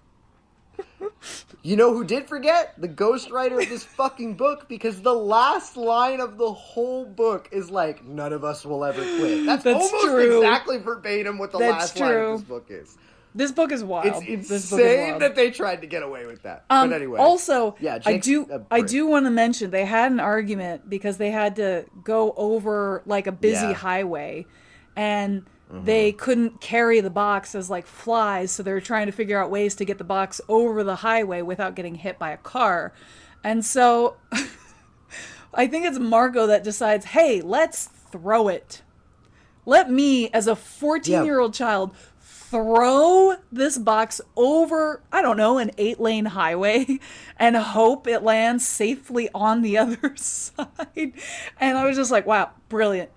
You know who did forget? The ghostwriter of this fucking book, because the last line of the whole book is like, none of us will ever quit. That's almost true. Exactly verbatim what the last line of this book is. This book is wild. It's insane that they tried to get away with that. But anyway. Also, I do want to mention they had an argument because they had to go over like a busy highway and they couldn't carry the box as like flies, so they were trying to figure out ways to get the box over the highway without getting hit by a car. And so I think it's Margot that decides, hey, let's throw it. Let me, as a 14-year-old child, throw this box over, I don't know, an 8-lane highway and hope it lands safely on the other side. And I was just like, wow, brilliant.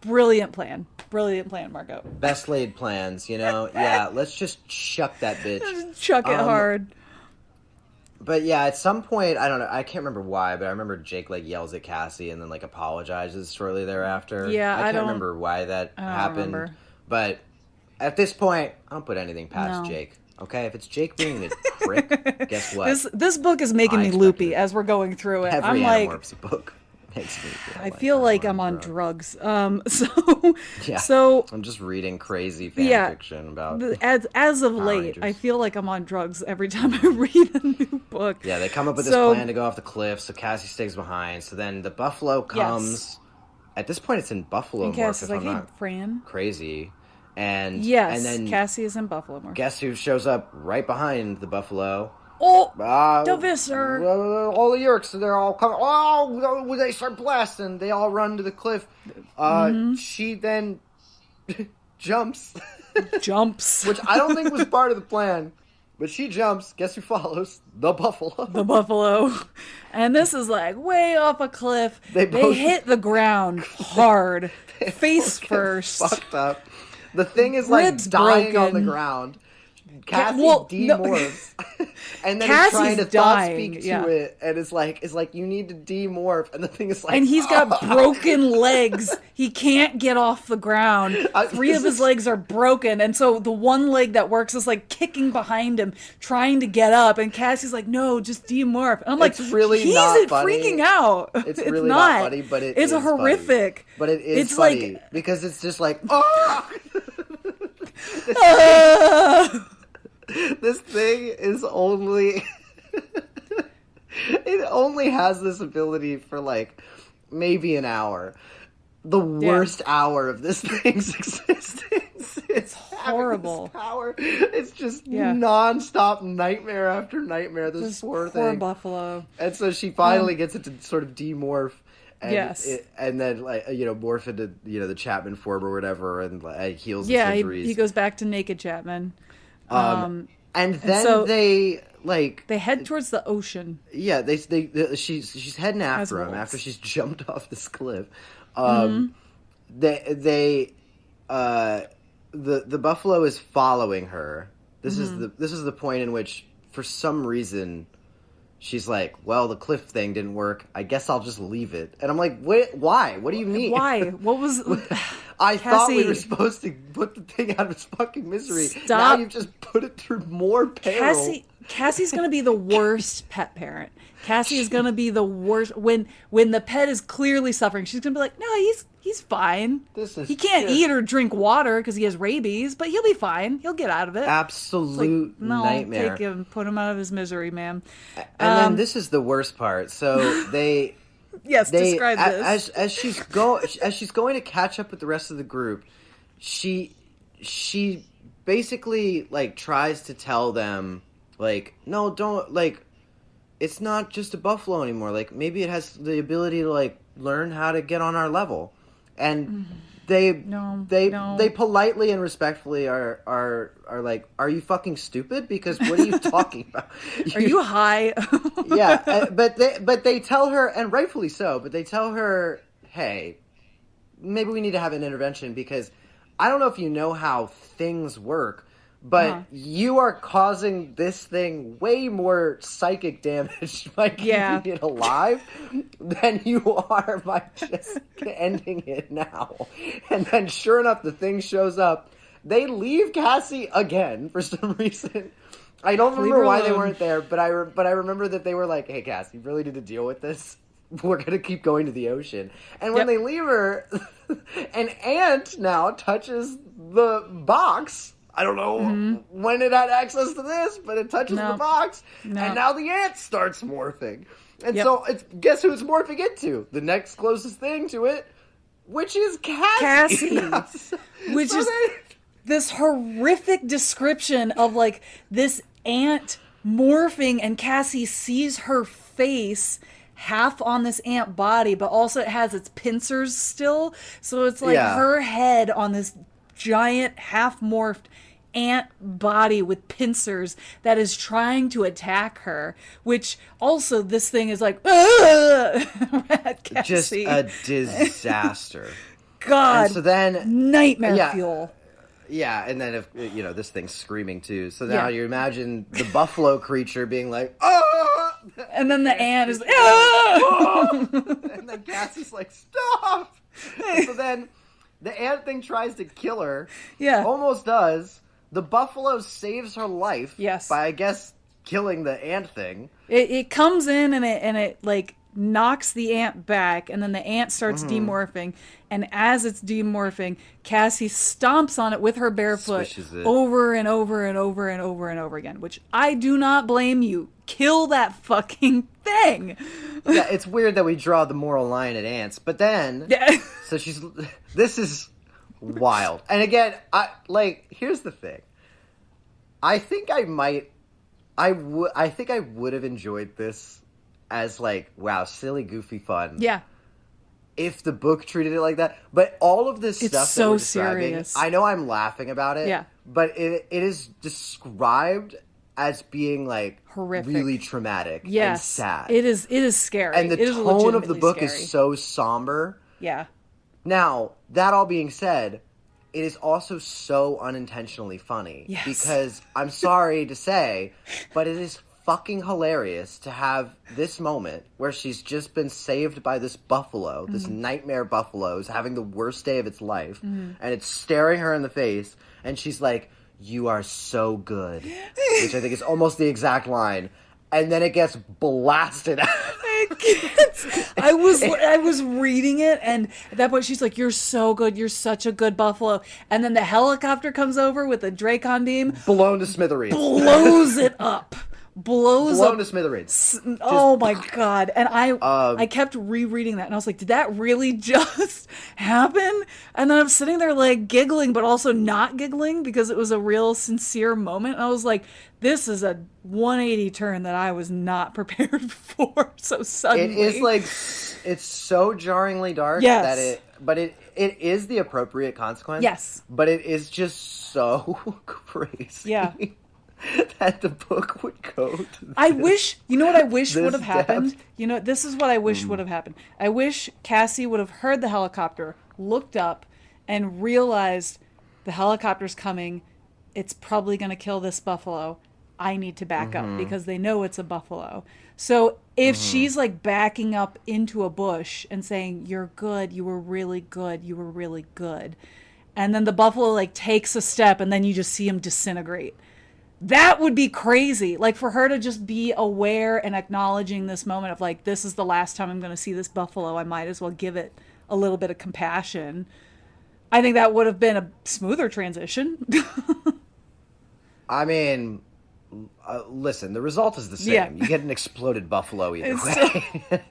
Brilliant plan. Brilliant plan, Margot. Best laid plans, you know? Yeah, let's just chuck that bitch. Chuck it hard. But yeah, at some point, I don't know, I can't remember why, but I remember Jake like yells at Cassie and then like apologizes shortly thereafter. Yeah, I can't remember why that happened. Remember. But at this point, I don't put anything past Jake. Okay, if it's Jake being a prick, guess what? This book is making me loopy as we're going through it. Every Animorphs book makes me feel I feel like I'm on drugs. So I'm just reading crazy fan fiction about as of Power late, Rangers. I feel like I'm on drugs every time I read a new book. Yeah, they come up with this plan to go off the cliff, so Cassie stays behind. So then the buffalo comes. Yes. At this point, it's in buffalo And morph, Cassie's if like, I'm hey, not Fran. crazy. And Yes, and then Cassie is in buffalo morph. guess who shows up right behind the buffalo? Oh, the Visser. All the Yerks, they're all coming. Oh, they start blasting. They all run to the cliff. She then jumps. Which I don't think was part of the plan. But she jumps. Guess who follows? The buffalo. The buffalo. And this is like way off a cliff. They hit the ground hard. Face first. Fucked up. The thing is like dying broken. On the ground. Cassie demorphs. And then Cassie's trying to thought speak to it, and it's like you need to demorph, and the thing is like, and he's got broken legs. He can't get off the ground. 3 of his legs are broken, and so the one leg that works is like kicking behind him, trying to get up. And Cassie's like, "No, just demorph." And I'm like, "It's really not funny. Freaking out. It's really not funny, but it's horrific. Funny. But it is funny like, because it's just like, this thing is only it only has this ability for like maybe an hour. The worst hour of this thing's existence. It's horrible. Power. It's just nonstop nightmare after nightmare. This poor thing. Buffalo. And so she finally gets it to sort of demorph. And and then morph into the Chapman form or whatever, and heals its injuries. He goes back to naked Chapman. And then they head towards the ocean. Yeah, she's heading after him after she's jumped off this cliff. The buffalo is following her. This is the point in which, for some reason, she's like, well, the cliff thing didn't work. I guess I'll just leave it. And I'm like, wait, why? What do you mean? Why? What was... I thought we were supposed to put the thing out of its fucking misery. Stop. Now you've just put it through more peril. Cassie's going to be the worst pet parent. Cassie is going to be the worst. When the pet is clearly suffering, she's going to be like, no, he's fine. He can't eat or drink water because he has rabies, but he'll be fine. He'll get out of it. Absolute nightmare. Take him, put him out of his misery, ma'am. And then this is the worst part. So they... Yes, describe this. As she's going to catch up with the rest of the group, she basically tries to tell them no, don't it's not just a buffalo anymore. Maybe it has the ability to learn how to get on our level. And they politely and respectfully are like, are you fucking stupid? Because what are you talking about? Are you high? Yeah, but they tell her, and rightfully so, but they tell her, hey, maybe we need to have an intervention because I don't know if you know how things work, but you are causing this thing way more psychic damage by keeping it alive than you are by just ending it now. And then sure enough, the thing shows up. They leave Cassie again for some reason. I don't remember why they weren't there, but I remember that they were like, hey, Cassie, you really need to deal with this. We're going to keep going to the ocean. And when they leave her, an ant now touches the box. I don't know when it had access to this, but it touches the box, and now the ant starts morphing. And so guess who it's morphing into? The next closest thing to it, which is Cassie. Which is this horrific description of this ant morphing, and Cassie sees her face half on this ant body, but also it has its pincers still. So it's her head on this giant half morphed ant body with pincers that is trying to attack her, which also this thing is like just a disaster. God. And so then nightmare fuel. Yeah, and then if this thing's screaming too. So now you imagine the buffalo creature being like, oh, and then the ant is like, oh! And then Cassie's like, stop. And so then the ant thing tries to kill her. Yeah. Almost does. The buffalo saves her life. Yes. By, I guess, killing the ant thing. It comes in and it knocks the ant back, and then the ant starts demorphing. And as it's demorphing, Cassie stomps on it with her bare foot over and over and over and over and over again, which I do not blame you. Kill that fucking thing. Yeah, it's weird that we draw the moral line at ants, but then, so this is wild. And again, here's the thing. I think I would have enjoyed this as like, wow, silly, goofy fun. Yeah. If the book treated it like that. But all of this stuff so that we're describing, serious. I know I'm laughing about it. Yeah. But it is described as being like horrific, really traumatic and sad. It is scary. And the tone of the book scary. is so somber. Yeah. Now, that all being said, it is also so unintentionally funny. Yes. Because, I'm sorry to say, but it is fucking hilarious to have this moment where she's just been saved by this buffalo, this nightmare buffalo is having the worst day of its life, and it's staring her in the face, and she's like, "You are so good," which I think is almost the exact line, and then it gets blasted out. I was reading it, and at that point she's like, "You're so good. You're such a good buffalo." And then the helicopter comes over with a Dracon beam, blown to smithereens, blows it up. Blown to smithereens. Oh my god. And I kept rereading that, and I was like, did that really just happen? And then I'm sitting there like giggling, but also not giggling, because it was a real sincere moment. And I was like, this is a 180 turn that I was not prepared for so suddenly. It is like, it's so jarringly dark that it is the appropriate consequence. Yes. But it is just so crazy. Yeah. That the book would go to this, I wish, you know what I wish would have depth. happened? You know, this is what I wish would have happened. I wish Cassie would have heard the helicopter, looked up, and realized the helicopter's coming. It's probably going to kill this buffalo. I need to back up, because they know it's a buffalo. So if she's like backing up into a bush and saying, "You're good, you were really good, you were really good," and then the buffalo like takes a step, and then you just see him disintegrate. That would be crazy. Like, for her to just be aware and acknowledging this moment of like, this is the last time I'm going to see this buffalo. I might as well give it a little bit of compassion. I think that would have been a smoother transition. I mean, listen, the result is the same. Yeah. You get an exploded buffalo either way.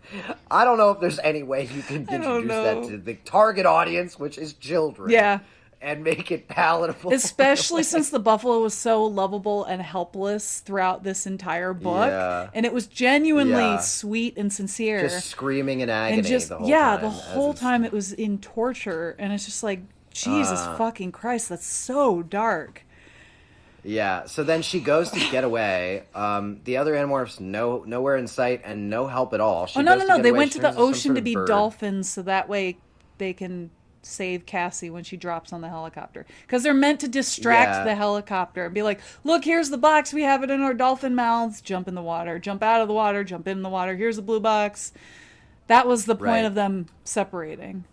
I don't know if there's any way you can introduce that to the target audience, which is children. Yeah. And make it palatable. Especially since the buffalo was so lovable and helpless throughout this entire book. Yeah. And it was genuinely sweet and sincere. Just screaming in agony and just, the whole time. The whole time it was in torture. And it's just like, Jesus fucking Christ, that's so dark. Yeah, so then she goes to get away. The other Animorphs nowhere in sight and no help at all. No. They went to the ocean to be dolphins, so that way they can save Cassie when she drops on the helicopter, because they're meant to distract the helicopter and be like, look, here's the box, we have it in our dolphin mouths, jump in the water, jump out of the water, jump in the water, here's the blue box. That was the point of them separating.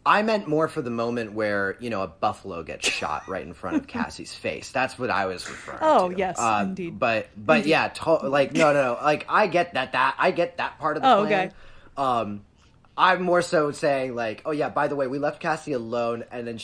I meant more for the moment where, a buffalo gets shot right in front of Cassie's face. That's what I was referring to. Oh, yes, indeed. But indeed. Yeah, no. Like, I get I get that part of the plan. Okay. I'm more so saying, like, oh yeah, by the way, we left Cassie alone, and then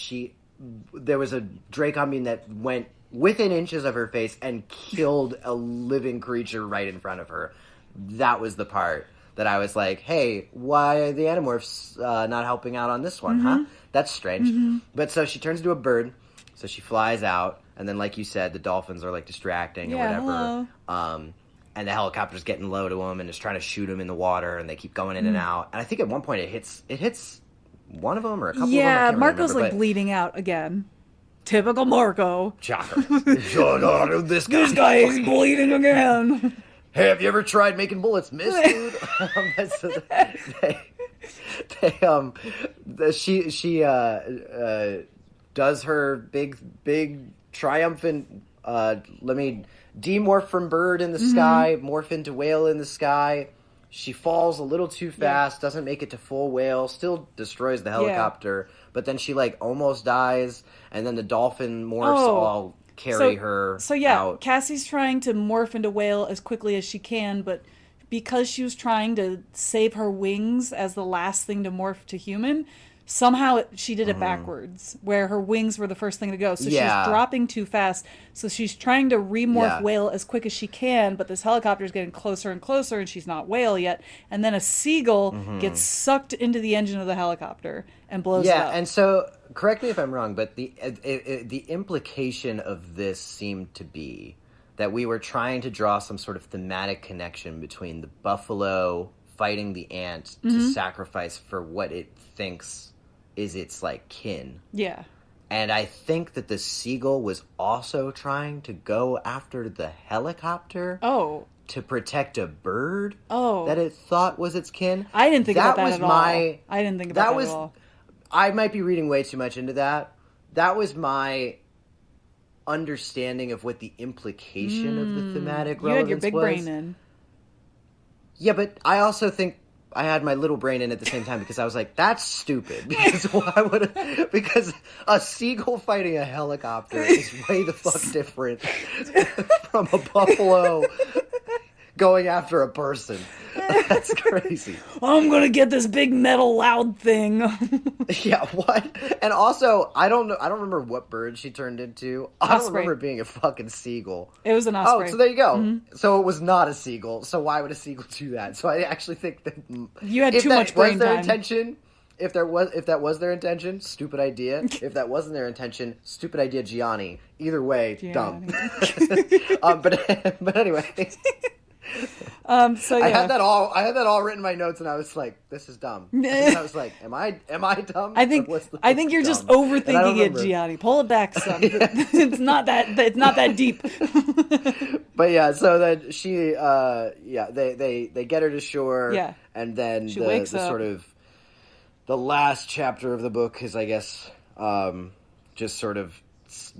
there was a Dracon beam that went within inches of her face and killed a living creature right in front of her. That was the part that I was like, hey, why are the Animorphs not helping out on this one, huh? That's strange. But so she turns into a bird, so she flies out, and then, like you said, the dolphins are, like, distracting or whatever. Hello. And the helicopter's getting low to him and is trying to shoot him in the water, and they keep going in and out. And I think at one point it hits one of them or a couple of them. Yeah, Marco's like bleeding out again. Typical Marco. Shocker. This guy is bleeding again. Hey, have you ever tried making bullets miss, dude? She does her big triumphant, let me demorph from bird in the sky, morph into whale in the sky. She falls a little too fast, doesn't make it to full whale, still destroys the helicopter, but then she, like, almost dies, and then the dolphin morphs all carry her out. Cassie's trying to morph into whale as quickly as she can, but because she was trying to save her wings as the last thing to morph to human, somehow she did it backwards, where her wings were the first thing to go. So she's dropping too fast. So she's trying to remorph Whale as quick as she can, but this helicopter is getting closer and closer, and she's not Whale yet. And then a seagull gets sucked into the engine of the helicopter and blows it up. Yeah, and so, correct me if I'm wrong, but the implication of this seemed to be that we were trying to draw some sort of thematic connection between the buffalo fighting the ant to sacrifice for what it thinks is its like kin. Yeah. And I think that the seagull was also trying to go after the helicopter. Oh. To protect a bird. Oh. That it thought was its kin. I didn't think about that at all. I didn't think about that at all. I might be reading way too much into that. That was my understanding of what the implication of the thematic relevance was. You had your big brain in. Yeah, but I also think I had my little brain in at the same time because I was like, that's stupid. Because a seagull fighting a helicopter is way the fuck different from a buffalo going after a person. That's crazy. I'm gonna get this big metal loud thing. Yeah, what? And also, I don't know. I don't remember what bird she turned into. I don't remember it being a fucking seagull. It was an osprey. Oh, so there you go. Mm-hmm. So it was not a seagull. So why would a seagull do that? So I actually think that you had too much brain time. If that was their intention, stupid idea. If that wasn't their intention, stupid idea, Gianni. Either way, dumb. But anyway. So yeah. I had that all written in my notes, and I was like, "This is dumb." And I was like, "Am I dumb?" I think you're just overthinking it, Gianni. Pull it back some. It's not that deep. But yeah, so then she, they get her to shore. Yeah. And then she wakes up. Sort of the last chapter of the book is, I guess, just sort of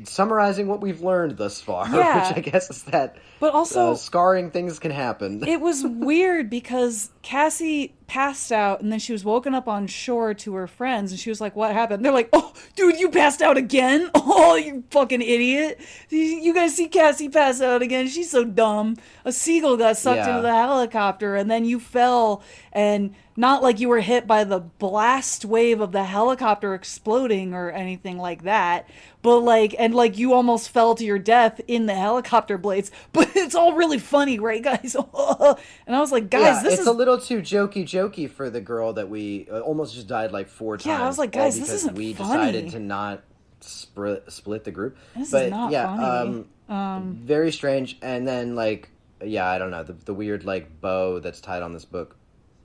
summarizing what we've learned thus far, which I guess is that but also scarring things can happen. It was weird because Cassie passed out and then she was woken up on shore to her friends and she was like, what happened? They're like, oh, dude, you passed out again? Oh, you fucking idiot. You guys see Cassie pass out again? She's so dumb. A seagull got sucked into the helicopter and then you fell, and not like you were hit by the blast wave of the helicopter exploding or anything like that, but like you almost fell to your death in the helicopter blades. But it's all really funny, right, guys? And I was like, guys, this is a little too jokey for the girl that we almost just died like 4 times. Yeah, I was like, guys, this isn't funny. Because we decided to not split the group. This is not funny. Very strange. And then I don't know, the weird bow that's tied on this book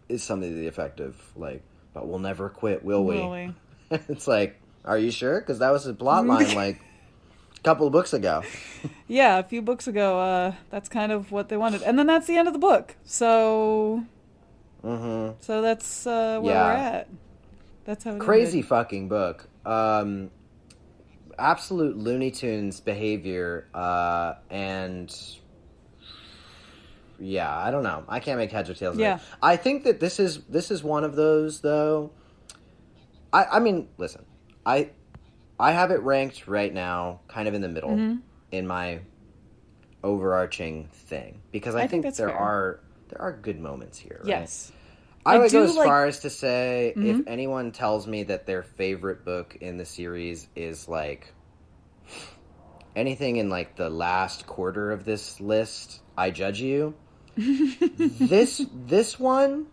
is something to the effect of but we'll never quit, will we? It's like, are you sure? Because that was a plot line a couple of books ago. Yeah, a few books ago. That's kind of what they wanted, and then that's the end of the book. So, so that's where we're at. That's how it crazy ended. Fucking book. Absolute Looney Tunes behavior, and yeah, I don't know. I can't make heads or tails of it. I think that this is one of those though. I mean, listen, I have it ranked right now, kind of in the middle in my overarching thing, because I think there are good moments here. Right? Yes, I would go as far as to say if anyone tells me that their favorite book in the series is anything in the last quarter of this list, I judge you. This one,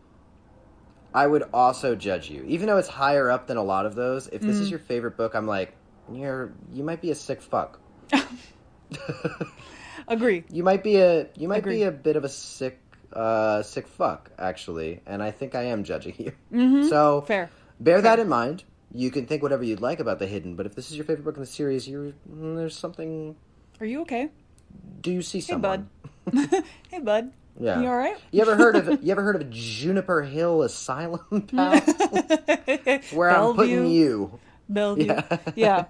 I would also judge you, even though it's higher up than a lot of those. If this is your favorite book, I'm like, you might be a sick fuck. Agree. You might be a bit of a sick fuck, actually, and I think I am judging you. So fair. Bear that in mind. You can think whatever you'd like about The Hidden, but if this is your favorite book in the series, there's something. Are you okay? Do you see someone? Hey, bud. Hey, bud. Yeah. You all right? You ever heard of Juniper Hill Asylum, pal? Where Bellevue. I'm putting you. Bellevue. Yeah.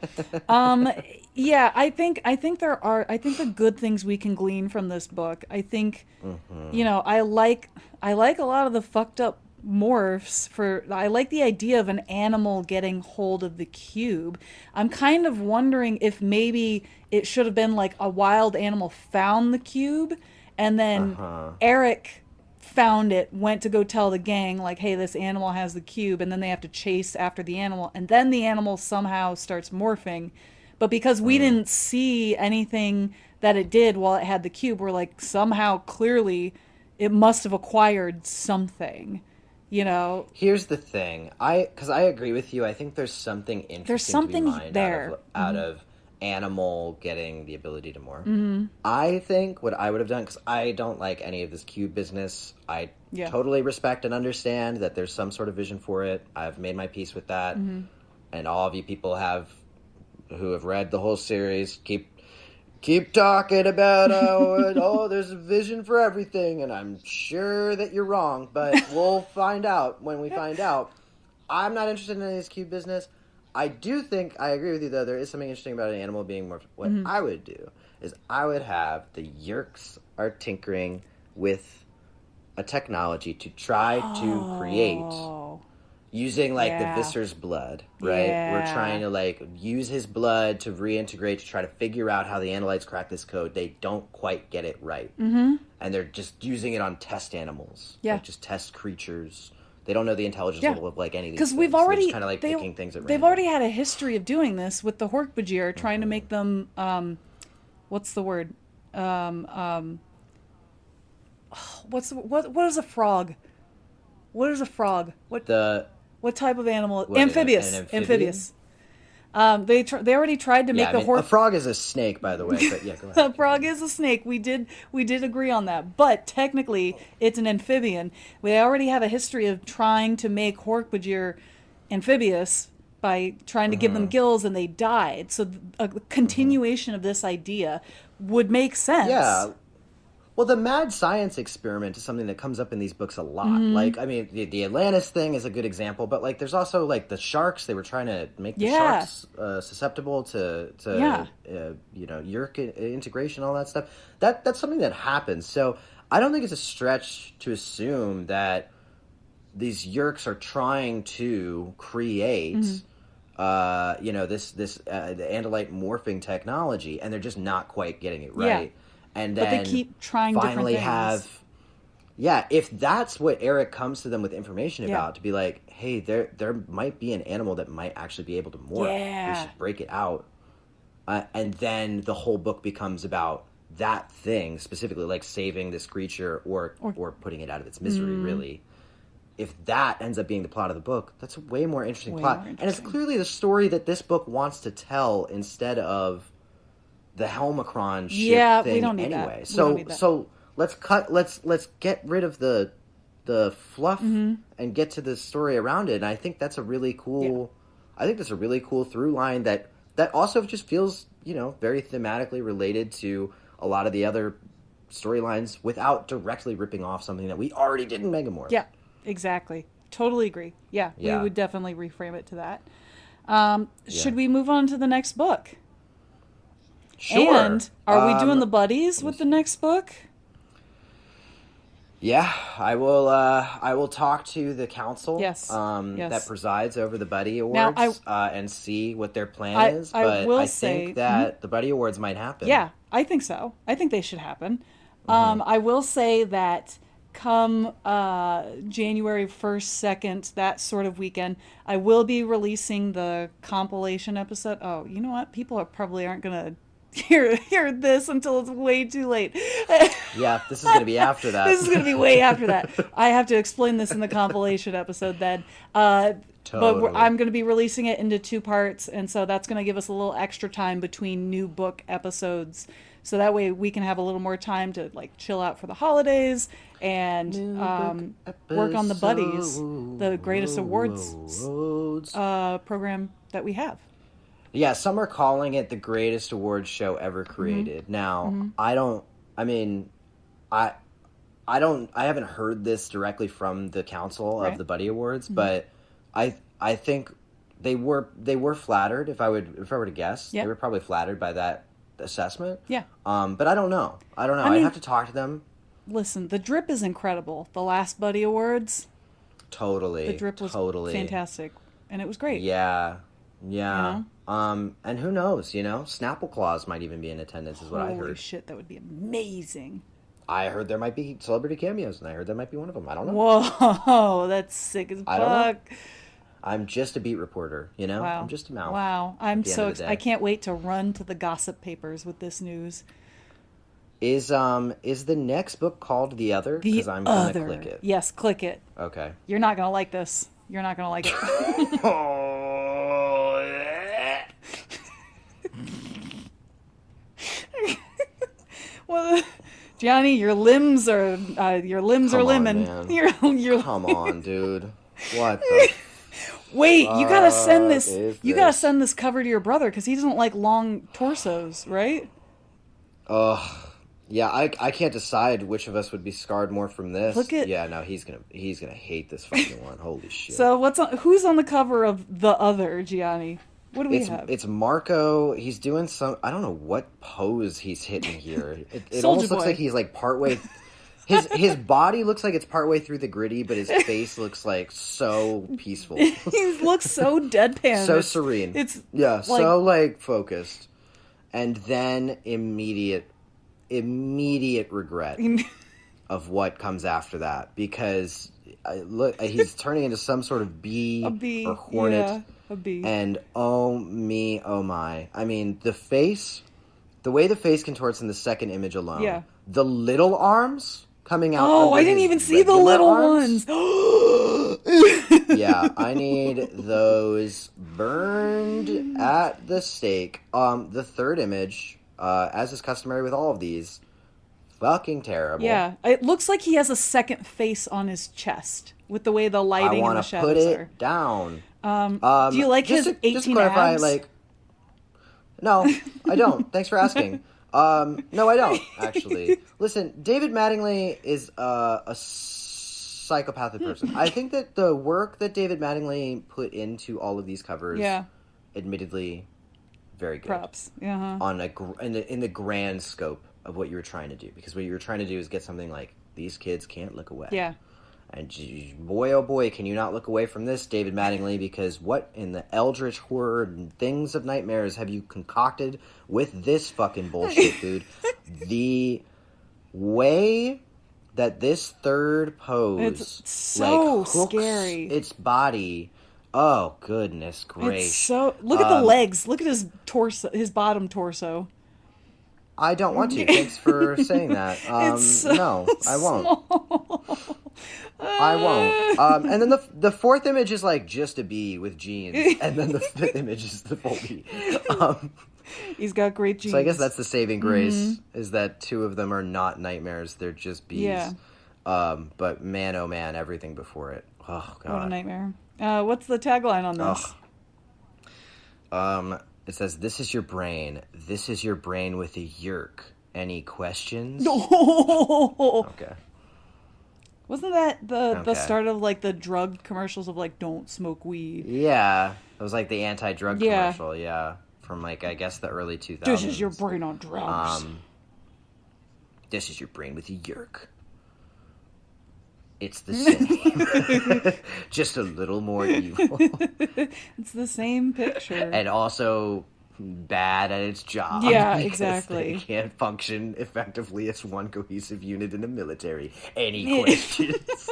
I think there are the good things we can glean from this book. I think I like a lot of the fucked up morphs. I like the idea of an animal getting hold of the cube. I'm kind of wondering if maybe it should have been a wild animal found the cube and then Eric found it, went to go tell the gang, like, hey, this animal has the cube, and then they have to chase after the animal, and then the animal somehow starts morphing. But because we didn't see anything that it did while it had the cube, we're like, somehow, clearly, it must have acquired something, you know? Here's the thing. Because I agree with you. I think there's something interesting There's something to be mined there. out of animal getting the ability to morph. I think what I would have done, because I don't like any of this cube business, I totally respect and understand that there's some sort of vision for it. I've made my peace with that. And all of you people who have read the whole series, keep talking about there's a vision for everything, and I'm sure that you're wrong, but we'll find out when we find out. I'm not interested in this cube business. I do think, I agree with you, though, there is something interesting about an animal being morphed. What I would do is I would have the Yerks are tinkering with a technology to try to create, using, like, the Viscer's blood, right? Yeah. We're trying to, like, use his blood to reintegrate, to try to figure out how the Andalites crack this code. They don't quite get it right. And they're just using it on test animals. Yeah. Like, just test creatures. They don't know the intelligence level of, like, any of these things. Because we've already... They're just kind of, like, picking things at They've random. already had a history of doing this with the Hork-Bajir, trying to make them... what's the word? What is a frog? What is a frog? What type of animal? Amphibious. An amphibian? They already tried to make the Hork... A frog is a snake, by the way. But yeah, go ahead. A frog is a snake. We did agree on that. But technically, it's an amphibian. We already have a history of trying to make Hork-Bajir amphibious by trying to give them gills, and they died. So a continuation of this idea would make sense. Yeah. Well, the mad science experiment is something that comes up in these books a lot. Like, I mean, the Atlantis thing is a good example, but, like, there's also, like, the sharks. They were trying to make the sharks susceptible to Yerk integration, all that stuff. That's something that happens. So I don't think it's a stretch to assume that these Yerks are trying to create, the Andalite morphing technology, and they're just not quite getting it right. And then but they keep trying finally different things. if that's what Eric comes to them with information about, to be like, hey, there might be an animal that might actually be able to morph. We should break it out. And then the whole book becomes about that thing, specifically, like saving this creature or putting it out of its misery, really. If that ends up being the plot of the book, that's a way more interesting plot. And it's clearly the story that this book wants to tell instead of the Helmicron ship thing, we don't need anyway. That. So let's get rid of the fluff and get to the story around it. And I think that's a really cool through line that also just feels, very thematically related to a lot of the other storylines without directly ripping off something that we already did in Megamorph. Yeah, exactly. Totally agree. Yeah, we would definitely reframe it to that. Should we move on to the next book? Sure. And are we doing the buddies with the next book? Yeah, I will. I will talk to the council. Yes. That presides over the Buddy Awards and see what their plan is. But I think that the Buddy Awards might happen. Yeah, I think so. I think they should happen. I will say that come January 1st, 2nd, that sort of weekend, I will be releasing the compilation episode. Oh, you know what? People probably aren't going to hear this until it's way too late. Yeah, this is going to be after that. This is going to be way after that. I have to explain this in the compilation episode then. Totally. But I'm going to be releasing it into 2 parts, and so that's going to give us a little extra time between new book episodes. So that way we can have a little more time to chill out for the holidays and work on the Buddies, the greatest awards program that we have. Yeah, some are calling it the greatest awards show ever created. Now, I haven't heard this directly from the council of the Buddy Awards, but I think they were flattered. If I were to guess, they were probably flattered by that assessment. Yeah. But I don't know. I'd have to talk to them. Listen, the drip is incredible. The last Buddy Awards. Totally. The drip was fantastic, and it was great. Yeah. And who knows, Snapple Claus might even be in attendance, is what I heard. Holy shit, that would be amazing. I heard there might be celebrity cameos, and I heard that might be one of them. I don't know. Whoa, that's sick as fuck. I don't know. I'm just a beat reporter, you know? Wow. I'm just a mouth. Wow. I can't wait to run to the gossip papers with this news. Is the next book called The Other? Because I'm going to click it. Yes, click it. Okay. You're not going to like this. You're not going to like it. Well, Gianni, your limbs are lemon. Come on, dude. What the Wait, you gotta send this. You gotta send this cover to your brother because he doesn't like long torsos, right? Yeah. I can't decide which of us would be scarred more from this. Yeah, no, he's gonna hate this fucking one. Holy shit. So who's on the cover of The Other, Gianni? What do we have? It's Marco. He's doing I don't know what pose he's hitting here. It almost looks like he's like partway. His body looks like it's partway through the gritty, but his face looks like so peaceful. He looks so deadpan. So serene. So like focused. And then immediate regret of what comes after that, because he's turning into some sort of bee or hornet. Yeah, a bee. And oh my. I mean, the way the face contorts in the second image alone. Yeah. The little arms coming out. Oh, I didn't even see the little ones. Yeah, I need those burned at the stake. The third image, as is customary with all of these, fucking terrible. Yeah, it looks like he has a second face on his chest with the way the lighting and the shadows are. I want to put it down. Do you like his 18 just to clarify, abs? No, I don't. Thanks for asking. No, I don't, actually. Listen, David Mattingly is a psychopathic person. I think that the work that David Mattingly put into all of these covers, admittedly, very good. Props. Yeah. In the grand scope of what you were trying to do. Because what you were trying to do is get something like, these kids can't look away. Yeah. And boy, oh boy, can you not look away from this, David Mattingly, because what in the eldritch horror and things of nightmares have you concocted with this fucking bullshit, dude? The way that this third pose it's so hooks scary. Its body, oh goodness gracious. It's so look at the legs. Look at his torso, his bottom torso. I don't want to. Thanks for saying that. No, I won't. I won't. And then the fourth image is like just a bee with jeans, and then the fifth image is the full bee. He's got great jeans. So I guess that's the saving grace, is that two of them are not nightmares; they're just bees. Yeah. But man, oh man, everything before it. Oh god. What a nightmare. What's the tagline on this? It says, "This is your brain. This is your brain with a yerk. Any questions?" No. Okay. Wasn't that the start of like the drug commercials of like don't smoke weed? Yeah, it was like the anti-drug commercial. Yeah, from like I guess the early 2000s. This is your brain on drugs. This is your brain with a yerk. It's the same, just a little more evil. It's the same picture, and also bad at its job. Yeah, exactly. They can't function effectively as one cohesive unit in the military. Any questions?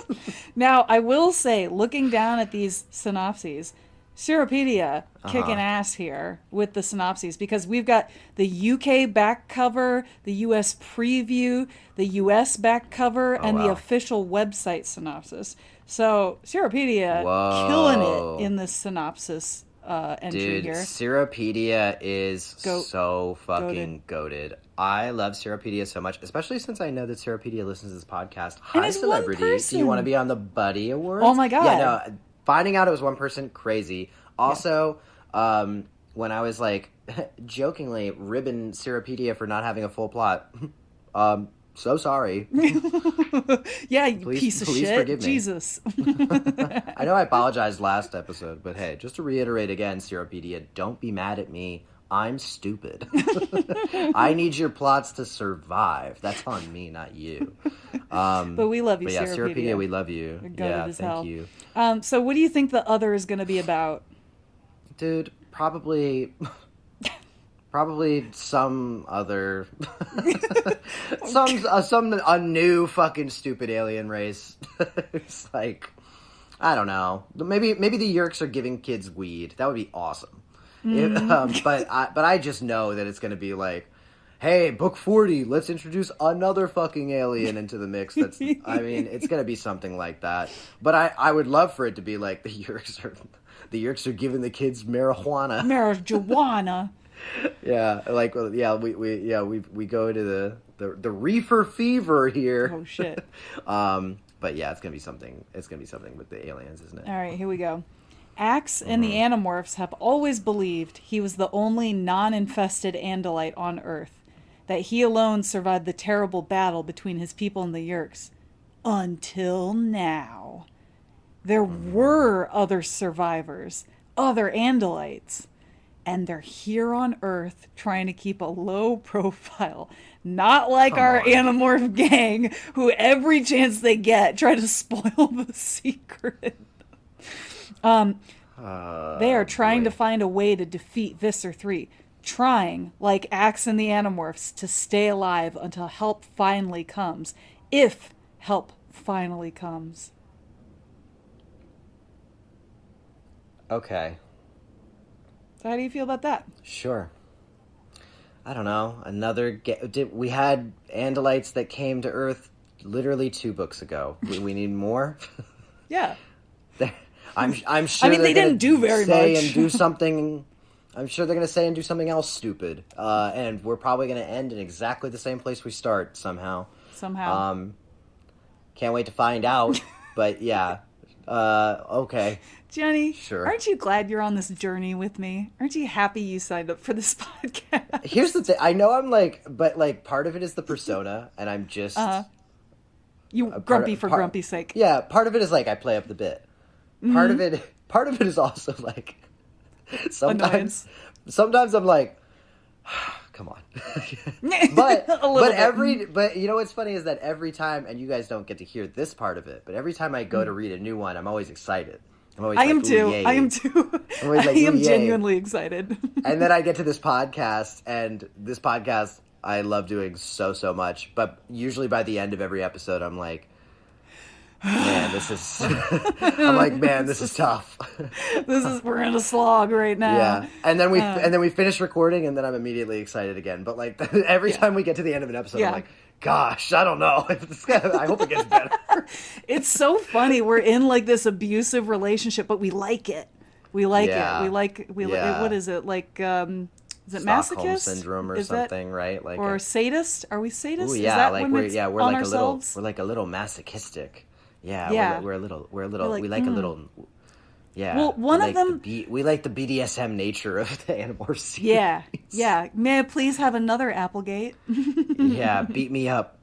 Now, I will say, looking down at these synopses, Seropedia kicking ass here with the synopses, because we've got the UK back cover, the US preview, the US back cover, and the official website synopsis. So Seropedia killing it in this synopsis entry here. Seropedia is so fucking goated. I love Seropedia so much, especially since I know that Seropedia listens to this podcast. Hi, celebrity. Do you want to be on the Buddy Awards? Oh my god. Yeah, no, finding out it was one person, crazy. Also, when I was like jokingly ribbing Seropedia for not having a full plot, so sorry. Yeah, you piece of shit. Forgive me. Jesus. I know I apologized last episode, but hey, just to reiterate again, Seropedia, don't be mad at me. I'm stupid. I need your plots to survive. That's on me, not you. But we love you, Seropedia. Seropedia. We love you. Yeah, thank you. So what do you think The Other is going to be about? Dude, probably Probably some other, a new fucking stupid alien race. It's like, I don't know. Maybe the Yeerks are giving kids weed. That would be awesome. But I just know that it's going to be like, hey, book 40, let's introduce another fucking alien into the mix. It's going to be something like that. But I would love for it to be like the Yeerks are giving the kids marijuana. Marijuana. Yeah, like we go to the reefer fever here. Oh shit. But yeah, it's gonna be something. It's gonna be something with the aliens, isn't it? All right, here we go. Axe and the Animorphs have always believed he was the only non-infested Andalite on Earth, that he alone survived the terrible battle between his people and the Yeerks. Until now. There were other survivors, other Andalites, and they're here on Earth trying to keep a low profile. Not like our Animorph gang, who every chance they get try to spoil the secret. They are trying to find a way to defeat Visser 3. Trying, like Axe and the Animorphs, to stay alive until help finally comes. If help finally comes. Okay. So how do you feel about that? Sure. I don't know. We had Andalites that came to Earth literally 2 books ago. We need more? Yeah. I'm sure they didn't do very much. And do something. I'm sure they're going to say and do something else stupid. And we're probably going to end in exactly the same place we start somehow. Can't wait to find out. But yeah. Okay. Gianni, sure. Aren't you glad you're on this journey with me? Aren't you happy you signed up for this podcast? Here's the thing. I know I'm but part of it is the persona, and I'm just... grumpy for grumpy's sake. Yeah, part of it is I play up the bit. Part of it is also sometimes I'm like, come on. but you know what's funny is that every time, and you guys don't get to hear this part of it, but every time I go to read a new one, I'm always excited. I am too. I am genuinely excited. And then I get to this podcast, and this podcast I love doing so much. But usually by the end of every episode, I'm like, man, this is. This is tough. We're in a slog right now. Yeah, and then we finish recording, and then I'm immediately excited again. But every time we get to the end of an episode, I'm like, gosh, I don't know. I hope it gets better. It's so funny. We're in this abusive relationship, but we like it. We like it. We like what is it? Is it Stockholm masochist syndrome or something, right? Or sadist? Are we sadists? Ooh, is yeah, that we're like a little masochistic. Yeah. We're a little we like a little. Yeah. Well, one of them. We like the BDSM nature of the Animorph series. Yeah. May I please have another Applegate? Yeah, beat me up.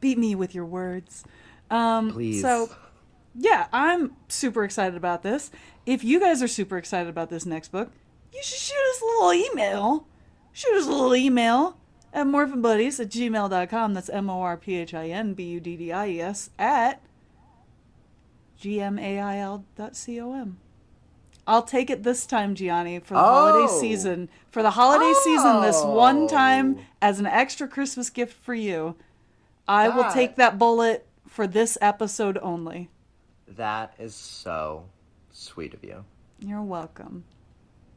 Beat me with your words. Please. So, yeah, I'm super excited about this. If you guys are super excited about this next book, you should shoot us a little email. Shoot us a little email at morphinbuddies@gmail.com. That's morphinbuddies at gmail.com. I'll take it this time, Gianni, for the holiday season. For the holiday season, this one time, as an extra Christmas gift for you, I will take that bullet for this episode only. That is so sweet of you. You're welcome.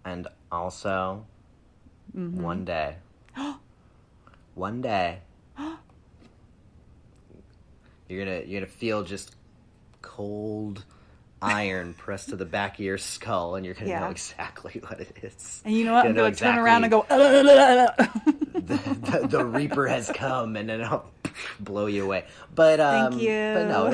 And also, one day, you're gonna feel just cold iron pressed to the back of your skull, and you're gonna know exactly what it is. And you know what? I'm gonna turn around and go. The Reaper has come, and then I'll blow you away. But thank you. But no,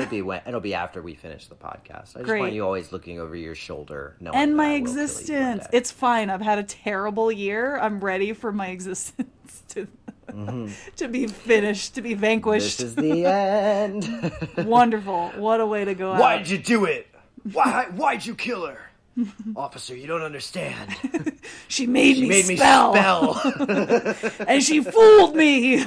it'll be after we finish the podcast. I just want you always looking over your shoulder, knowing and that my I will existence. kill you one day. It's fine. I've had a terrible year. I'm ready for my existence to be finished, to be vanquished. This is the end. Wonderful. What a way to go out. Why'd you do it? Why'd you kill her? Officer, you don't understand. She made me spell. And she fooled me.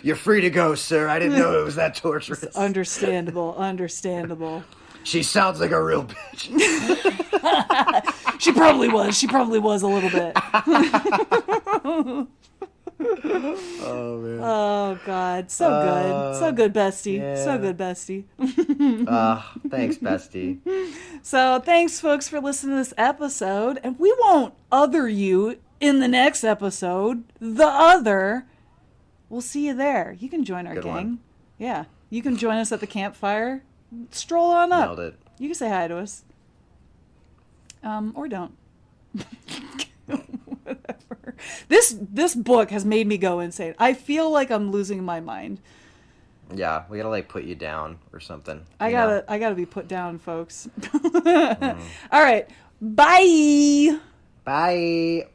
You're free to go, sir. I didn't know it was that torturous. Understandable. She sounds like a real bitch. She probably was. She probably was a little bit. Oh, man. Oh, God. So good. So good, bestie. Yeah. So good, bestie. Thanks, bestie. So thanks, folks, for listening to this episode. And we won't other you in the next episode. The other. We'll see you there. You can join our Good gang. one. Yeah. You can join us at the campfire. Stroll on up. Nailed it. You can say hi to us. Or don't. Whatever. This book has made me go insane. I feel like I'm losing my mind. Yeah, we gotta like put you down or something. I gotta be put down, folks. All right. Bye. Bye.